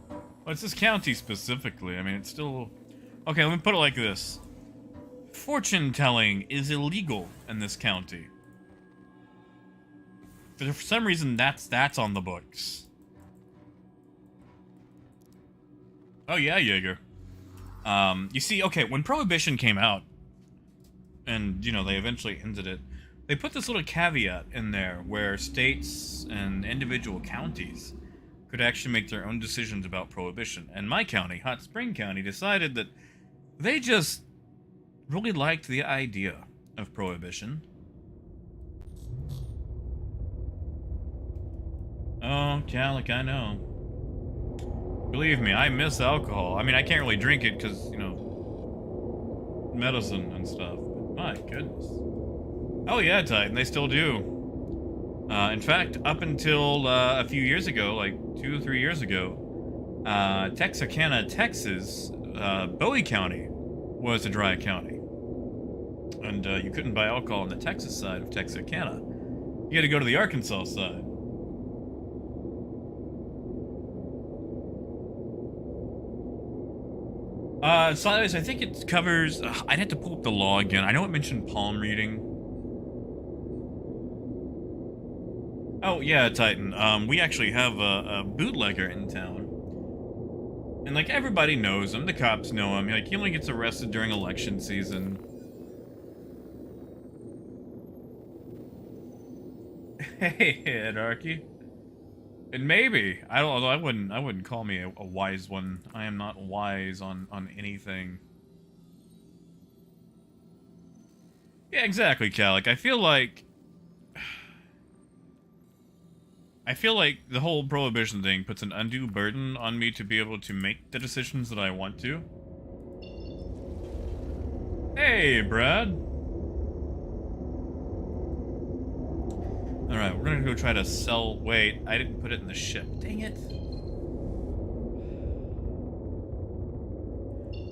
Well, it's this county specifically. I mean, it's still... Okay, let me put it like this. Fortune-telling is illegal in this county. For some reason, that's on the books. Oh yeah, Jaeger. You see, okay, when Prohibition came out, and, you know, they eventually ended it, they put this little caveat in there where states and individual counties could actually make their own decisions about prohibition. And my county, Hot Spring County, decided that they just really liked the idea of prohibition. Oh, Calic, I know. Believe me, I miss alcohol. I mean, I can't really drink it because, you know, medicine and stuff. But my goodness. Oh yeah, Titan, they still do. In fact, up until a few years ago, like 2 or 3 years ago, Texarkana, Texas, Bowie County was a dry county. And you couldn't buy alcohol on the Texas side of Texarkana. You had to go to the Arkansas side. Silas, I think it covers... I'd have to pull up the law again. I know it mentioned palm reading. Oh, yeah, Titan. We actually have a bootlegger in town. And, like, everybody knows him. The cops know him. Like, he only gets arrested during election season. Hey, Anarchy. And maybe, although I wouldn't call me a wise one. I am not wise on anything. Yeah, exactly, Calic. I feel like the whole prohibition thing puts an undue burden on me to be able to make the decisions that I want to. Hey, Brad. Alright, we're gonna go try to sell... Wait, I didn't put it in the ship. Dang it.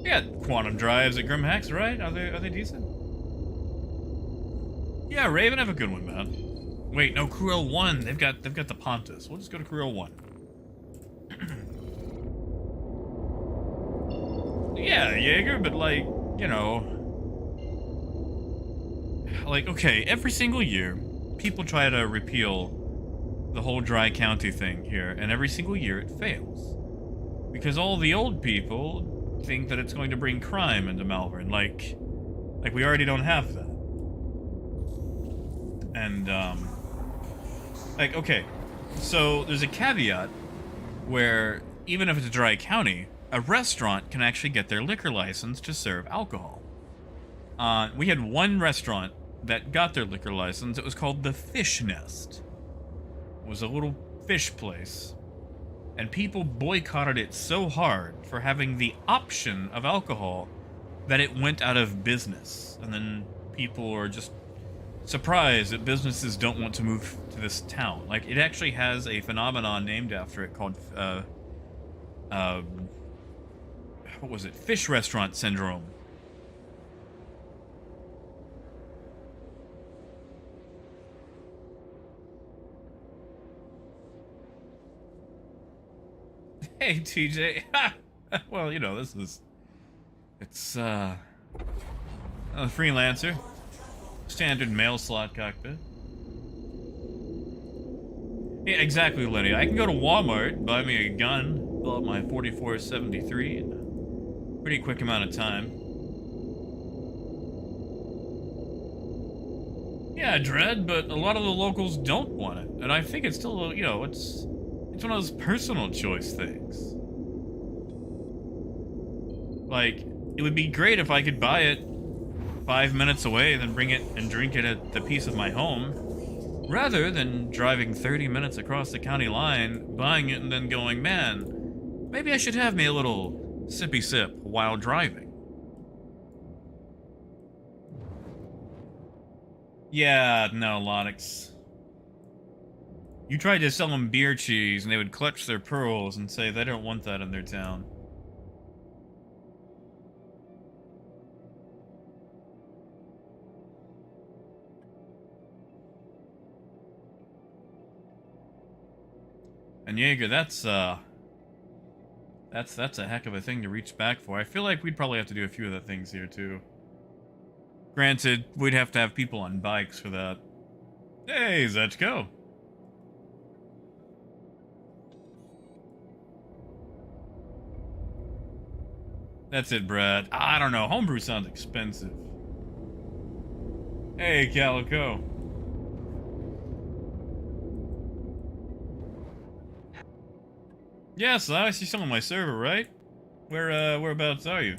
Yeah, quantum drives at Grimhacks, right? Are they decent? Yeah, Raven, have a good one, man. Wait, no, Crew L1. They've got the Pontus. We'll just go to Crew L1. Yeah, Jaeger, but like, you know... Like, okay, every single year, people try to repeal the whole dry county thing here, and every single year it fails. Because all the old people think that it's going to bring crime into Malvern, like we already don't have that. And, like, okay, so there's a caveat where, even if it's a dry county, a restaurant can actually get their liquor license to serve alcohol. We had one restaurant that got their liquor license. It was called the Fish Nest. It was a little fish place. And people boycotted it so hard for having the option of alcohol that it went out of business. And then people are just surprised that businesses don't want to move to this town. Like, it actually has a phenomenon named after it called, what was it? Fish restaurant syndrome. Hey, TJ. Well, you know, it's a freelancer. Standard mail slot cockpit. Yeah, exactly, Lenny. I can go to Walmart, buy me a gun, fill up my 4473 in a pretty quick amount of time. Yeah, Dread, but a lot of the locals don't want it. And I think it's still, you know, it's one of those personal choice things. Like, it would be great if I could buy it 5 minutes away, then bring it and drink it at the peace of my home, rather than driving 30 minutes across the county line, buying it, and then going, man, maybe I should have me a little sippy sip while driving. Yeah, no, Lonix. You tried to sell them beer cheese, and they would clutch their pearls and say they don't want that in their town. And Jaeger, that's a heck of a thing to reach back for. I feel like we'd probably have to do a few of the things here, too. Granted, we'd have to have people on bikes for that. Hey, Zetchko! That's it, Brad. I don't know. Homebrew sounds expensive. Hey, Calico. Yes, I see some on my server, right? Whereabouts are you?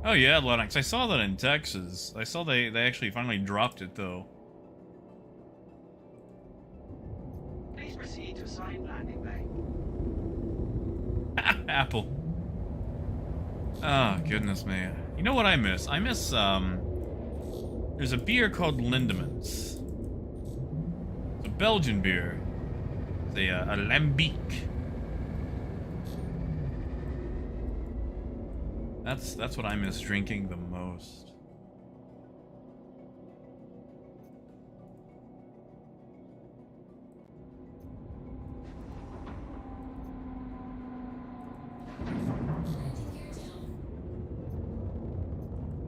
Oh yeah, Lennox. I saw that in Texas. I saw they actually finally dropped it though. Please proceed to assigned landing bay. Apple. Oh, goodness me. You know what I miss? I miss, there's a beer called Lindemans. It's a Belgian beer. It's a Lambic. That's what I miss drinking the most.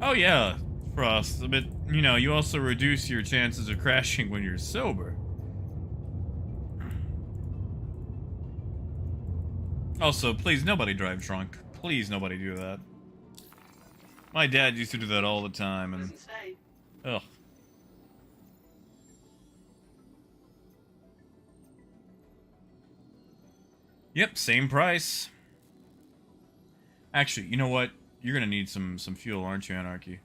Oh yeah, Frost, but, you know, you also reduce your chances of crashing when you're sober. Also, please, nobody drive drunk. Please, nobody do that. My dad used to do that all the time, and... Doesn't say. Ugh. Yep, same price. Actually, you know what? You're gonna need some fuel, aren't you, Anarchy?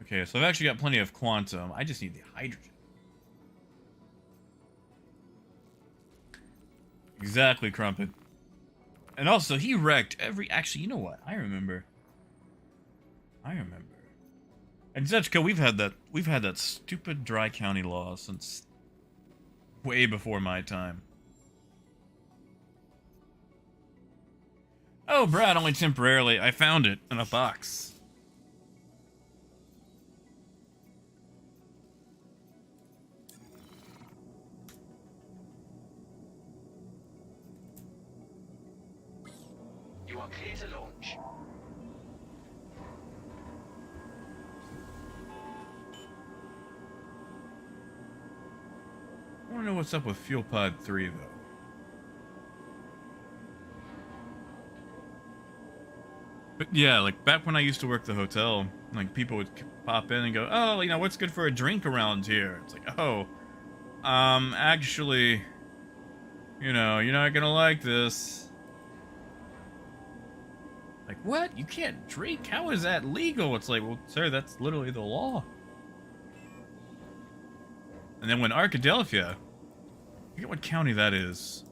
Okay, so I've actually got plenty of quantum. I just need the hydrogen. Exactly, Crumpet. And also, he wrecked every... Actually, you know what? I remember. And Zetchka, we've had that stupid Dry County law since way before my time. Oh, Brad, only temporarily. I found it in a box. You are clear to launch. I want to know what's up with Fuel Pod 3, though. But yeah, like, back when I used to work the hotel, like, people would pop in and go, oh, you know, what's good for a drink around here? It's like, oh, actually, you know, you're not gonna like this. Like, what? You can't drink? How is that legal? It's like, well, sir, that's literally the law. And then when Arkadelphia, I forget what county that is.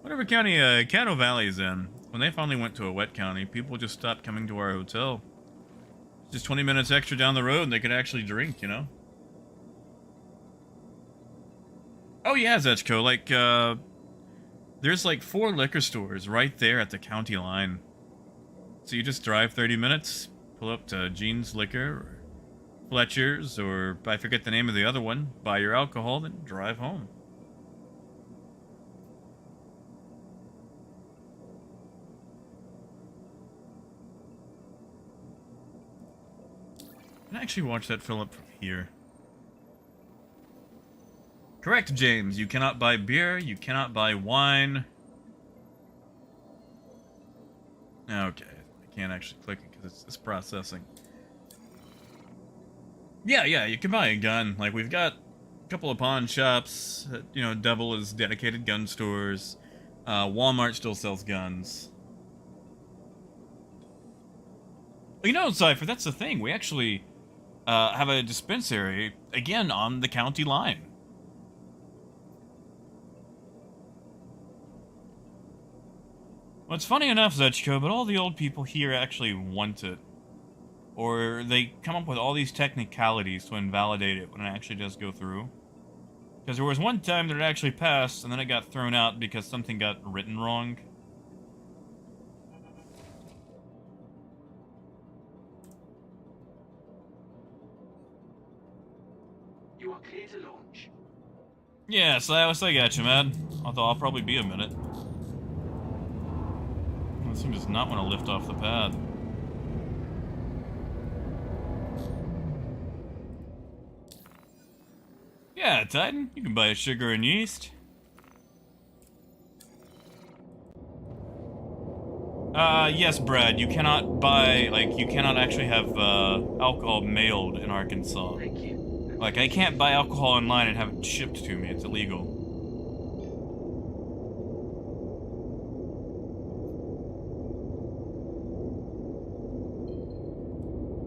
Whatever county Caddo Valley is in, when they finally went to a wet county, people just stopped coming to our hotel. Just 20 minutes extra down the road and they could actually drink, you know? Oh yeah, Zetchko, like, there's like 4 liquor stores right there at the county line. So you just drive 30 minutes, pull up to Gene's Liquor, or Fletcher's, or I forget the name of the other one, buy your alcohol, then drive home. I can actually watch that fill up from here. Correct, James. You cannot buy beer, you cannot buy wine. Okay, I can't actually click it because it's processing. Yeah, you can buy a gun. Like, we've got a couple of pawn shops that, you know, double as dedicated gun stores. Walmart still sells guns. You know, Cypher, that's the thing. We actually have a dispensary, again, on the county line. Well, it's funny enough, Zetchko, but all the old people here actually want it. Or they come up with all these technicalities to invalidate it when it actually does go through. Because there was one time that it actually passed, and then it got thrown out because something got written wrong. You are clear to launch. Yeah, Silas, I got you, man. Although I'll probably be a minute. This thing does not want to lift off the pad. Yeah, Titan, you can buy a sugar and yeast. Yes, Brad, you cannot buy, like, you cannot actually have, alcohol mailed in Arkansas. Thank you. Like, I can't buy alcohol online and have it shipped to me. It's illegal.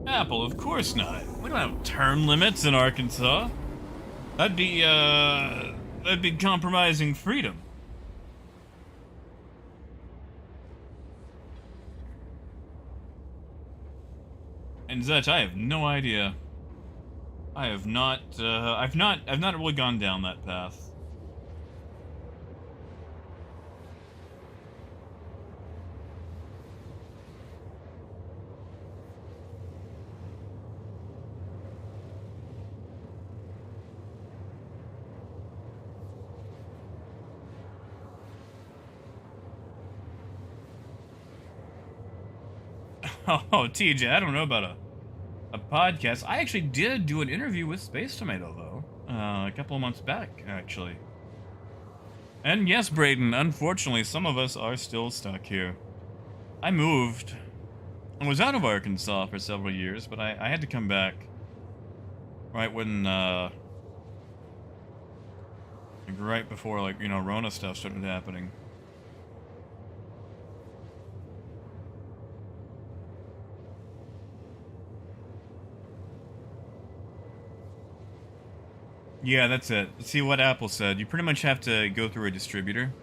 Apple, of course not. We don't have term limits in Arkansas. That'd be compromising freedom. And such, I have no idea. I've not really gone down that path. Oh, TJ, I don't know about a podcast. I actually did do an interview with Space Tomato, though, a couple of months back, actually. And yes, Braden, unfortunately, some of us are still stuck here. I moved. I was out of Arkansas for several years, but I had to come back right when, like right before, like, you know, Rona stuff started happening. Yeah, that's it. See what Apple said. You pretty much have to go through a distributor.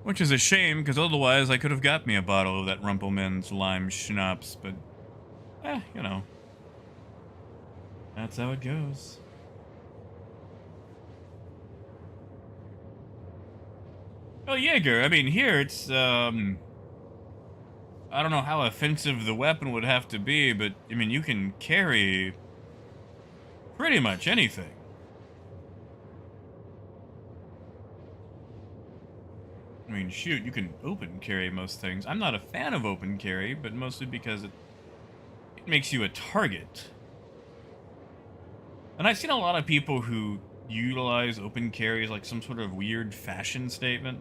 Which is a shame, because otherwise I could have got me a bottle of that Rumpelmann's lime schnapps, but... you know. That's how it goes. Well, Jaeger, I mean, here it's, I don't know how offensive the weapon would have to be, but, I mean, you can carry pretty much anything. I mean, shoot, you can open carry most things. I'm not a fan of open carry, but mostly because it makes you a target. And I've seen a lot of people who utilize open carry as like some sort of weird fashion statement.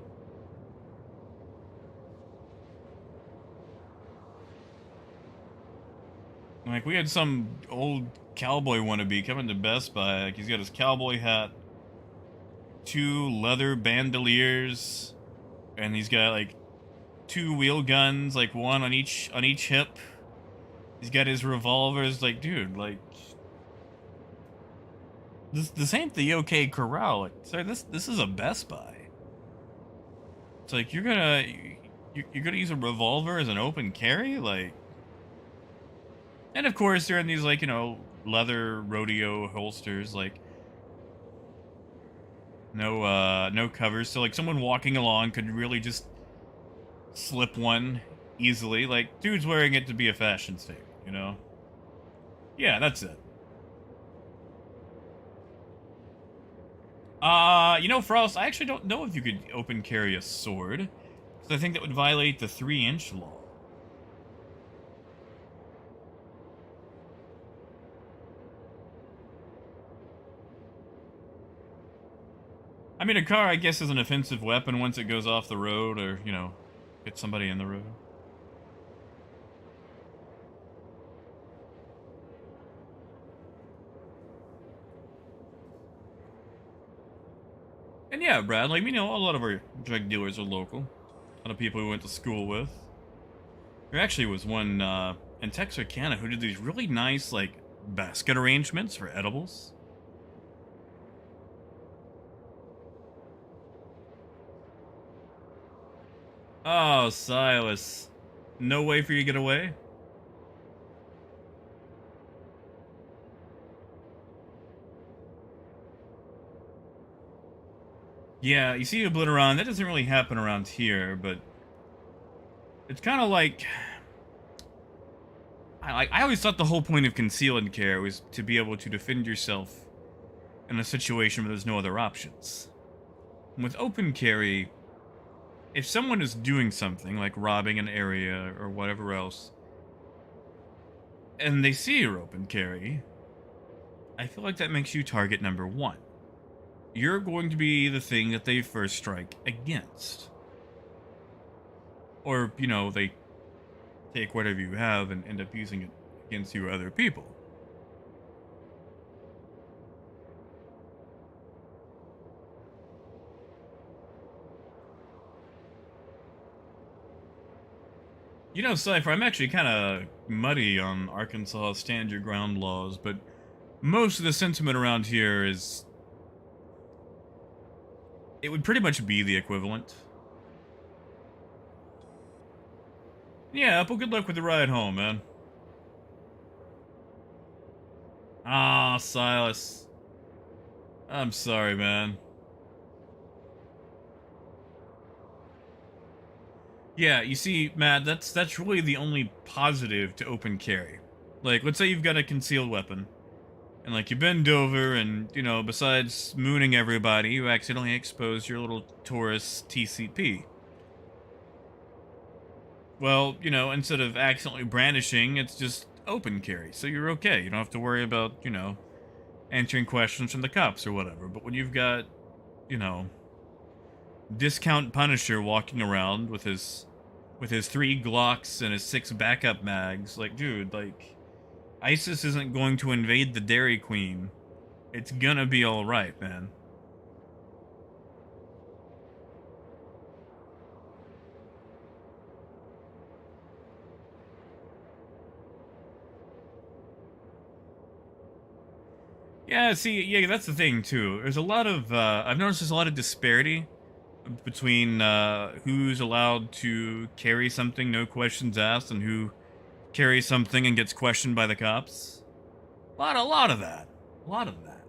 Like, we had some old cowboy wannabe coming to Best Buy. Like, he's got his cowboy hat, 2 leather bandoliers, and he's got, like, 2 wheel guns, like, one on each hip. He's got his revolvers. Like, dude, like... This ain't the OK Corral. Like, sorry, this is a Best Buy. It's like, you're gonna use a revolver as an open carry? Like... And of course, they're in these, like, you know, leather rodeo holsters, like, no covers. So, like, someone walking along could really just slip one easily. Like, dude's wearing it to be a fashion statement, you know? Yeah, that's it. You know, Frost, I actually don't know if you could open carry a sword, because I think that would violate the 3-inch law. I mean, a car, I guess, is an offensive weapon once it goes off the road or, you know, gets somebody in the road. And yeah, Brad, like, you know, a lot of our drug dealers are local. A lot of people we went to school with. There actually was one in Texarkana who did these really nice, like, basket arrangements for edibles. Oh, Silas. No way for you to get away? Yeah, you see Obliteron, that doesn't really happen around here, but... It's kind of like... I always thought the whole point of concealed carry was to be able to defend yourself in a situation where there's no other options. And with open carry... If someone is doing something, like robbing an area or whatever else, and they see your open carry, I feel like that makes you target number 1. You're going to be the thing that they first strike against. Or, you know, they take whatever you have and end up using it against you other people. You know, Cypher, I'm actually kind of muddy on Arkansas stand your ground laws, but most of the sentiment around here is it would pretty much be the equivalent. Yeah, well, good luck with the ride home, man. Ah, Silas. I'm sorry, man. Yeah, you see, Matt, that's really the only positive to open carry. Like, let's say you've got a concealed weapon, and like you bend over, and you know, besides mooning everybody, you accidentally expose your little Taurus TCP. Well, you know, instead of accidentally brandishing, it's just open carry, so you're okay. You don't have to worry about, you know, answering questions from the cops or whatever. But when you've got, you know, discount Punisher walking around with his 3 Glocks and his 6 backup mags, like, dude, like, ISIS isn't going to invade the Dairy Queen. It's gonna be alright, man. Yeah, see, yeah, that's the thing, too. There's a lot of, I've noticed there's a lot of disparity between, who's allowed to carry something, no questions asked, and who carries something and gets questioned by the cops. A lot of that. A lot of that.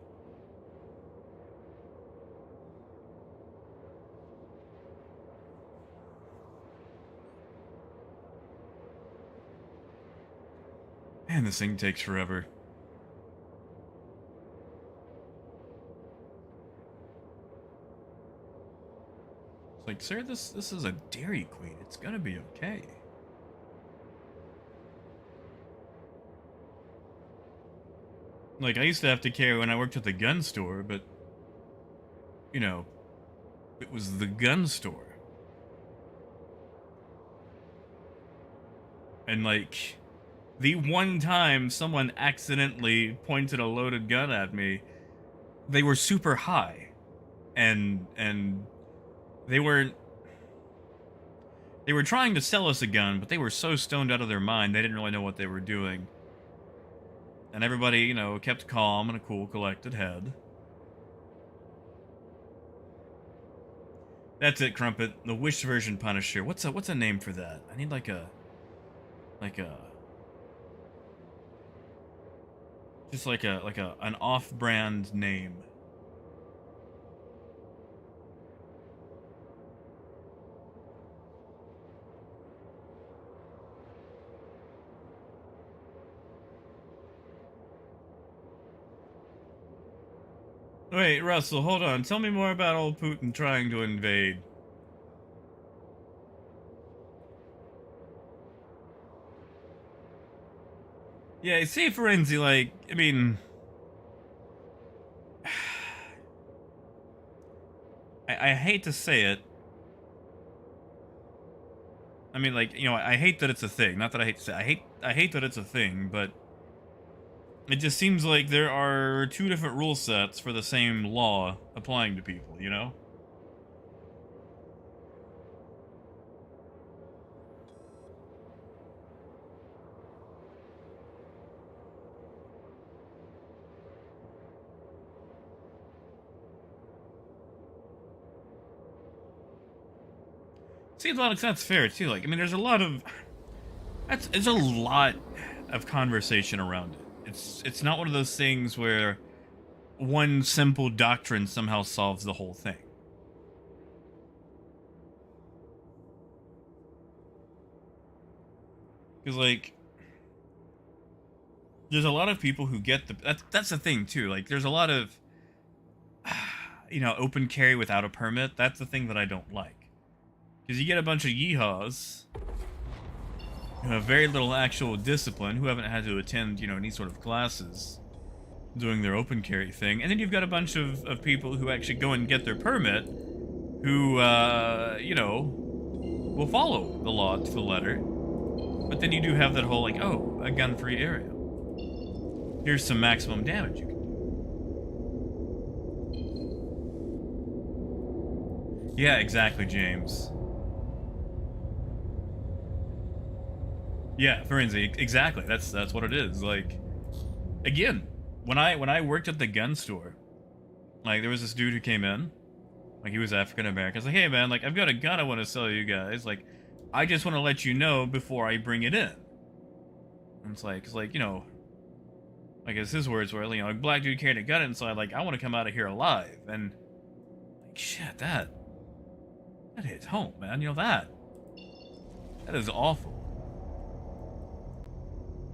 Man, this thing takes forever. It's like, sir, this is a Dairy Queen. It's gonna be okay. Like, I used to have to carry when I worked at the gun store, but, you know, it was the gun store. And, like, the one time someone accidentally pointed a loaded gun at me, they were super high. And they were trying to sell us a gun, but they were so stoned out of their mind, they didn't really know what they were doing. And everybody, you know, kept calm and a cool, collected head. That's it, Crumpet. The Wish version Punisher. What's a name for that? I need like a just like an off-brand name. Wait, Russell, hold on. Tell me more about old Putin trying to invade. Yeah, see, Forenzi, like, I mean... I hate to say it. I mean, like, you know, I hate that it's a thing. Not that I hate to say it. I hate that it's a thing, but... It just seems like there are 2 different rule sets for the same law applying to people, you know? Seems like that's fair, too. Like, I mean, there's a lot of... It's a lot of conversation around it. It's not one of those things where one simple doctrine somehow solves the whole thing. Because, like, there's a lot of people who get the... That's the thing, too. Like, there's a lot of, you know, open carry without a permit. That's the thing that I don't like. Because you get a bunch of yeehaws who have very little actual discipline, who haven't had to attend, you know, any sort of classes doing their open carry thing. And then you've got a bunch of people who actually go and get their permit, who, you know, will follow the law to the letter. But then you do have that whole, like, oh, a gun-free area. Here's some maximum damage you can do. Yeah, exactly, James. Yeah, Forensic, exactly. That's what it is. Like, again, when I worked at the gun store, like, there was this dude who came in, like, he was African American. I was like, hey man, like, I've got a gun I want to sell you guys. Like, I just want to let you know before I bring it in. And it's like, you know, I guess his words were, you know, a black dude carrying a gun inside, like, I want to come out of here alive. And, like, shit, that hits home, man. You know, that is awful.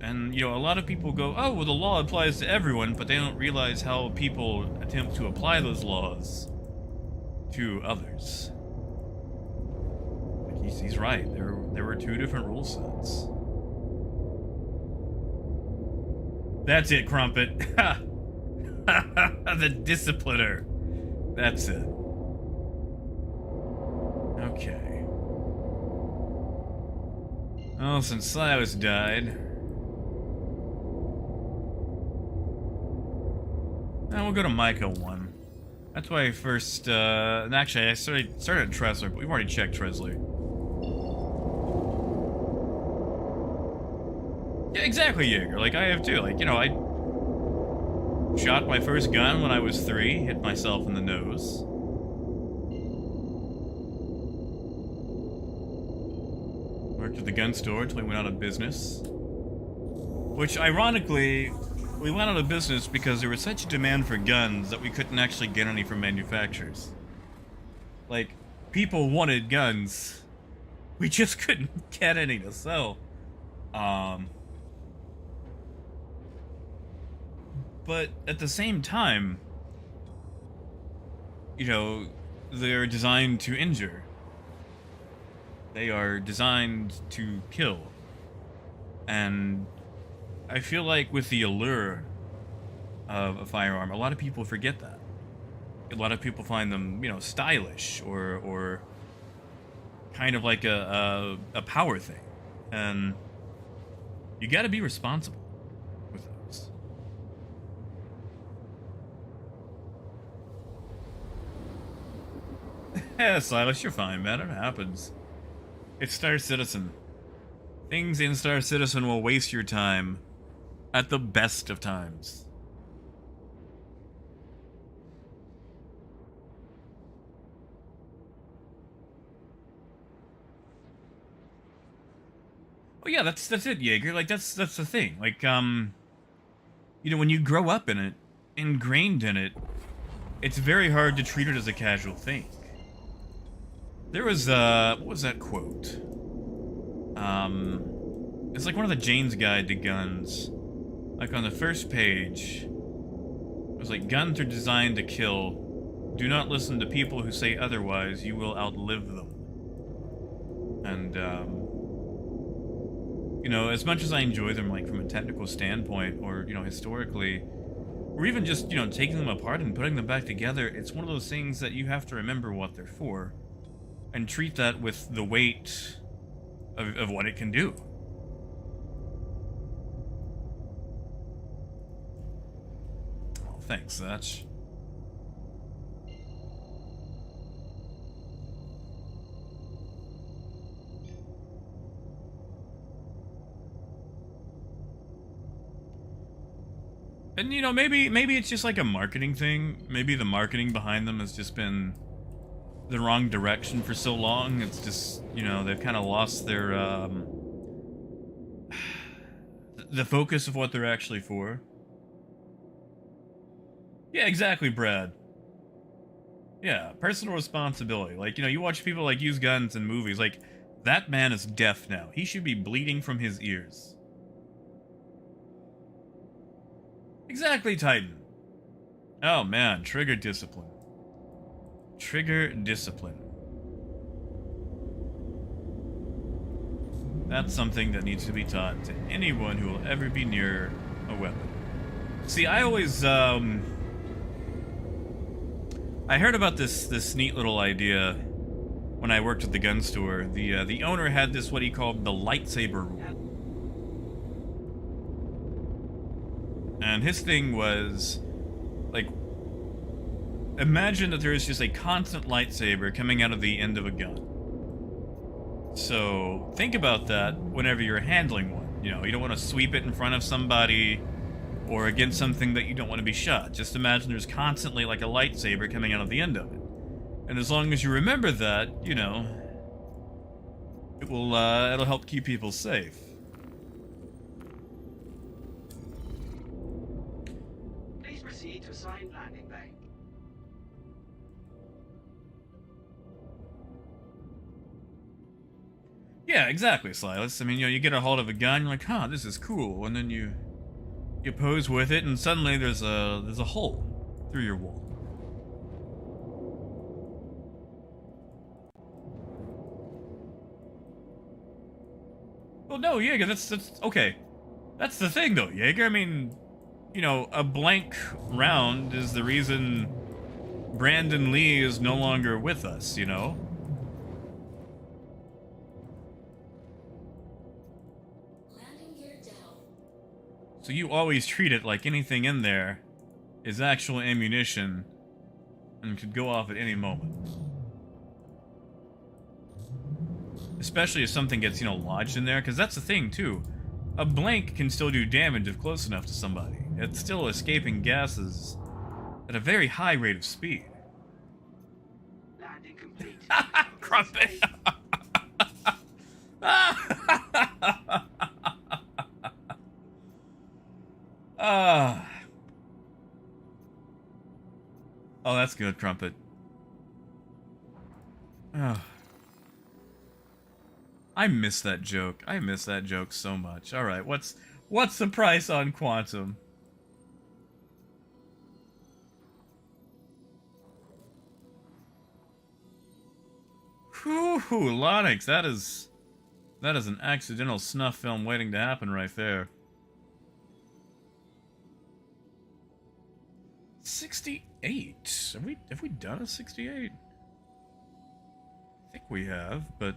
And, you know, a lot of people go, oh, well, the law applies to everyone, but they don't realize how people attempt to apply those laws to others. Like, he's right. There were two different rule sets. That's it, Crumpet. The discipliner. That's it. Okay. Well, since Silas died, now we'll go to Micah 1. That's why I first, actually, I started at Tressler, but we've already checked Tressler. Yeah, exactly, Jaeger. Like, I have too. Like, you know, I shot my first gun when I was 3, hit myself in the nose. Worked at the gun store until we went out of business. Which, ironically, we went out of business because there was such a demand for guns that we couldn't actually get any from manufacturers. Like, people wanted guns. We just couldn't get any to sell. But at the same time, you know, they're designed to injure. They are designed to kill. And I feel like with the allure of a firearm, a lot of people forget that. A lot of people find them, you know, stylish or kind of like a power thing. And you gotta be responsible with those. Yeah, Silas, you're fine, man. It happens. It's Star Citizen. Things in Star Citizen will waste your time at the best of times. Oh yeah, that's it, Jaeger. Like, that's the thing. Like, you know, when you grow up in it, ingrained in it, it's very hard to treat it as a casual thing. There was, what was that quote? It's like one of the Jane's Guide to Guns. Like, on the first page, it was like, guns are designed to kill. Do not listen to people who say otherwise. You will outlive them. And, you know, as much as I enjoy them, like, from a technical standpoint, or, you know, historically, or even just, you know, taking them apart and putting them back together, it's one of those things that you have to remember what they're for, and treat that with the weight of what it can do. Well, thanks, Satch. And, you know, maybe it's just like a marketing thing. Maybe the marketing behind them has just been the wrong direction for so long. It's just, you know, they've kind of lost their, the focus of what they're actually for. Yeah, exactly, Brad. Yeah, personal responsibility. Like, you know, you watch people, like, use guns in movies. Like, that man is deaf now. He should be bleeding from his ears. Exactly, Titan. Oh, man, trigger discipline. Trigger discipline. That's something that needs to be taught to anyone who will ever be near a weapon. See, I always, I heard about this neat little idea when I worked at the gun store. The owner had this, what he called the lightsaber rule. and his thing was, like, imagine that there is just a constant lightsaber coming out of the end of a gun. So, think about that whenever you're handling one. You know, you don't want to sweep it in front of somebody or against something that you don't want to be shot. Just imagine there's constantly, like, a lightsaber coming out of the end of it. And as long as you remember that, you know, it'll help keep people safe. Please proceed to assigned landing bay. Yeah, exactly, Silas. I mean, you know, you get a hold of a gun, you're like, huh, this is cool, and then you pose with it, and suddenly there's a hole through your wall. Well, no, Jaeger, that's okay. That's the thing, though, Jaeger. I mean, you know, a blank round is the reason Brandon Lee is no longer with us, you know? Landing gear down. So you always treat it like anything in there is actual ammunition and could go off at any moment. Especially if something gets, you know, lodged in there, because that's the thing, too. A blank can still do damage if close enough to somebody. It's still escaping gases at a very high rate of speed. Landing complete. Crumpet! Oh, that's good, Crumpet. Oh. I miss that joke. I miss that joke so much. All right, what's the price on Quantum? Whew, Lonix, that is an accidental snuff film waiting to happen right there. 68. Have we done a 68? I think we have, but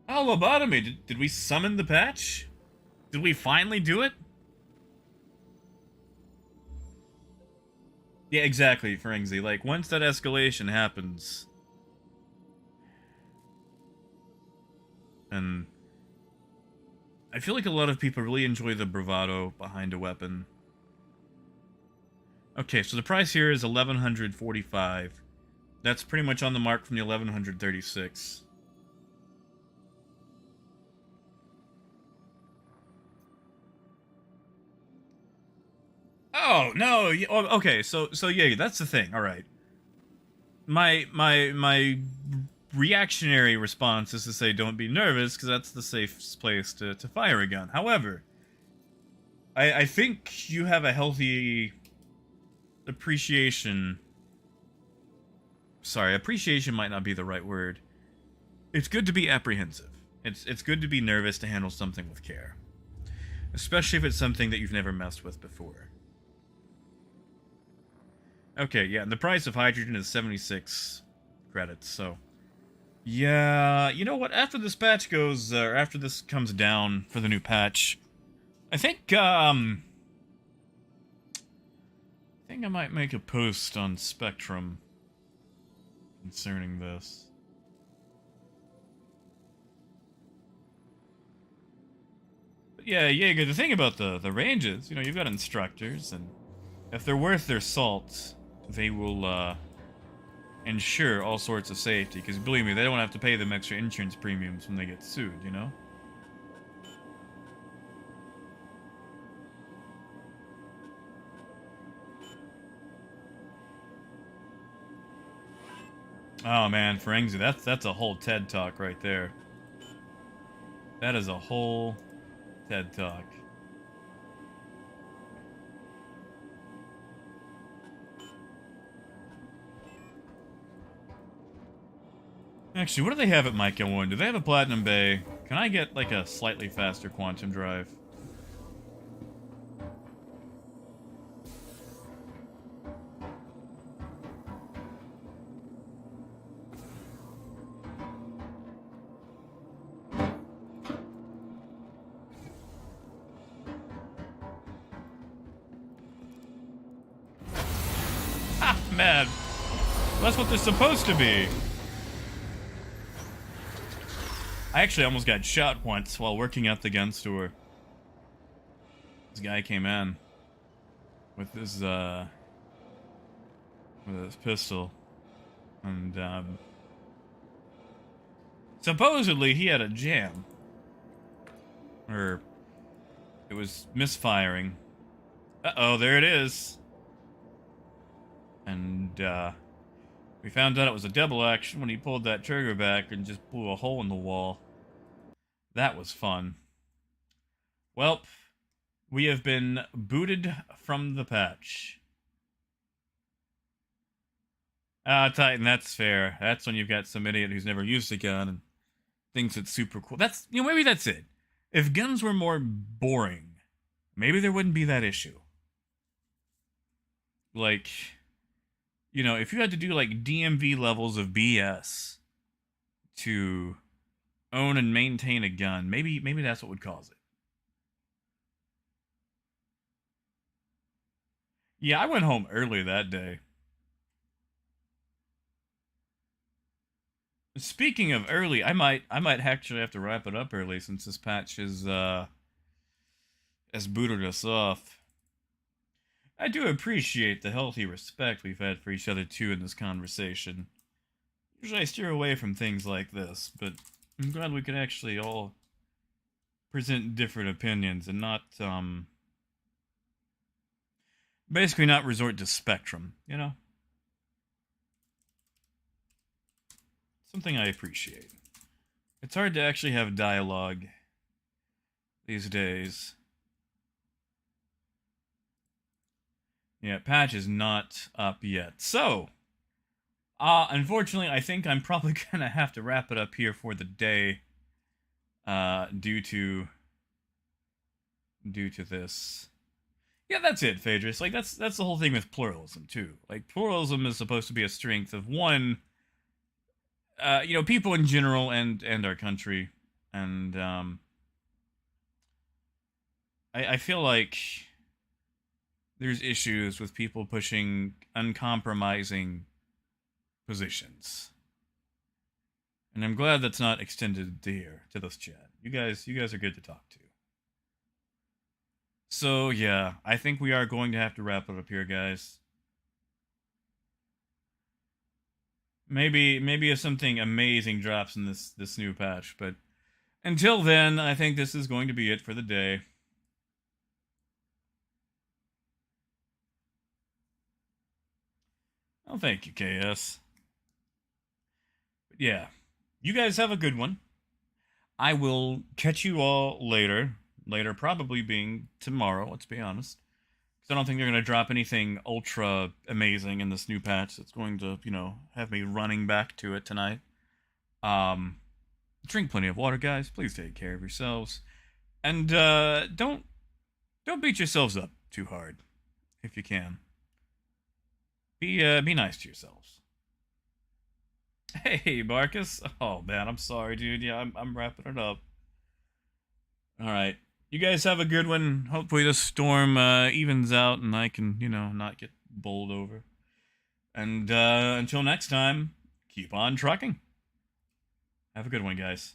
oh, lobotomy. Did we summon the patch? Did we finally do it? Yeah, exactly, Ferenzi. Like, once that escalation happens, and I feel like a lot of people really enjoy the bravado behind a weapon. Okay, so the price here is $1,145. That's pretty much on the mark from the $1,136. Oh no! Okay, so yeah, that's the thing. All right, my reactionary response is to say don't be nervous because that's the safest place to fire a gun. However, I think you have a healthy appreciation. Sorry, appreciation might not be the right word. It's good to be apprehensive. It's good to be nervous to handle something with care, especially if it's something that you've never messed with before. Okay, yeah, and the price of hydrogen is 76 credits, so yeah, you know what, after this patch goes, or after this comes down for the new patch, I think I might make a post on Spectrum concerning this. But yeah, Jaeger, the thing about the ranges, you know, you've got instructors, and if they're worth their salt, they will ensure all sorts of safety, because believe me, they don't have to pay them extra insurance premiums when they get sued, you know? Oh man, Ferenzi, that's a whole TED Talk right there. That is a whole TED Talk. Actually, what do they have at Micah 1? Do they have a Platinum Bay? Can I get, like, a slightly faster quantum drive? mad. That's what they're supposed to be. I actually almost got shot once while working at the gun store. This guy came in with his pistol, and supposedly he had a jam, or it was misfiring. Uh-oh, there it is. And we found out it was a double action when he pulled that trigger back and just blew a hole in the wall. That was fun. Well, we have been booted from the patch. Titan, that's fair. That's when you've got some idiot who's never used a gun and thinks it's super cool. That's, you know, maybe that's it. If guns were more boring, maybe there wouldn't be that issue. Like, you know, if you had to do like DMV levels of BS to own and maintain a gun, maybe that's what would cause it. Yeah, I went home early that day. Speaking of early, I might actually have to wrap it up early since this patch has booted us off. I do appreciate the healthy respect we've had for each other too in this conversation. Usually I steer away from things like this, but I'm glad we could actually all present different opinions and not basically not resort to spectrum, you know? Something I appreciate. It's hard to actually have dialogue these days. Yeah, patch is not up yet. So, unfortunately, I think I'm probably gonna have to wrap it up here for the day, due to this. Yeah, that's it, Phaedrus. Like, that's the whole thing with pluralism, too. Like, pluralism is supposed to be a strength of one, you know, people in general and our country. And, I feel like there's issues with people pushing uncompromising positions. And I'm glad that's not extended to here, to this chat. You guys are good to talk to. So, yeah, I think we are going to have to wrap it up here, guys. Maybe if something amazing drops in this new patch, but until then, I think this is going to be it for the day. Oh, thank you, KS. But yeah, you guys have a good one. I will catch you all later. Later probably being tomorrow, let's be honest. Because I don't think they're going to drop anything ultra amazing in this new patch that's going to, you know, have me running back to it tonight. Drink plenty of water, guys. Please take care of yourselves. And don't beat yourselves up too hard, if you can. Be nice to yourselves. Hey, Marcus. Oh man, I'm sorry, dude. Yeah, I'm wrapping it up. All right, you guys have a good one. Hopefully this storm evens out and I can, you know, not get bowled over. And until next time, keep on trucking. Have a good one, guys.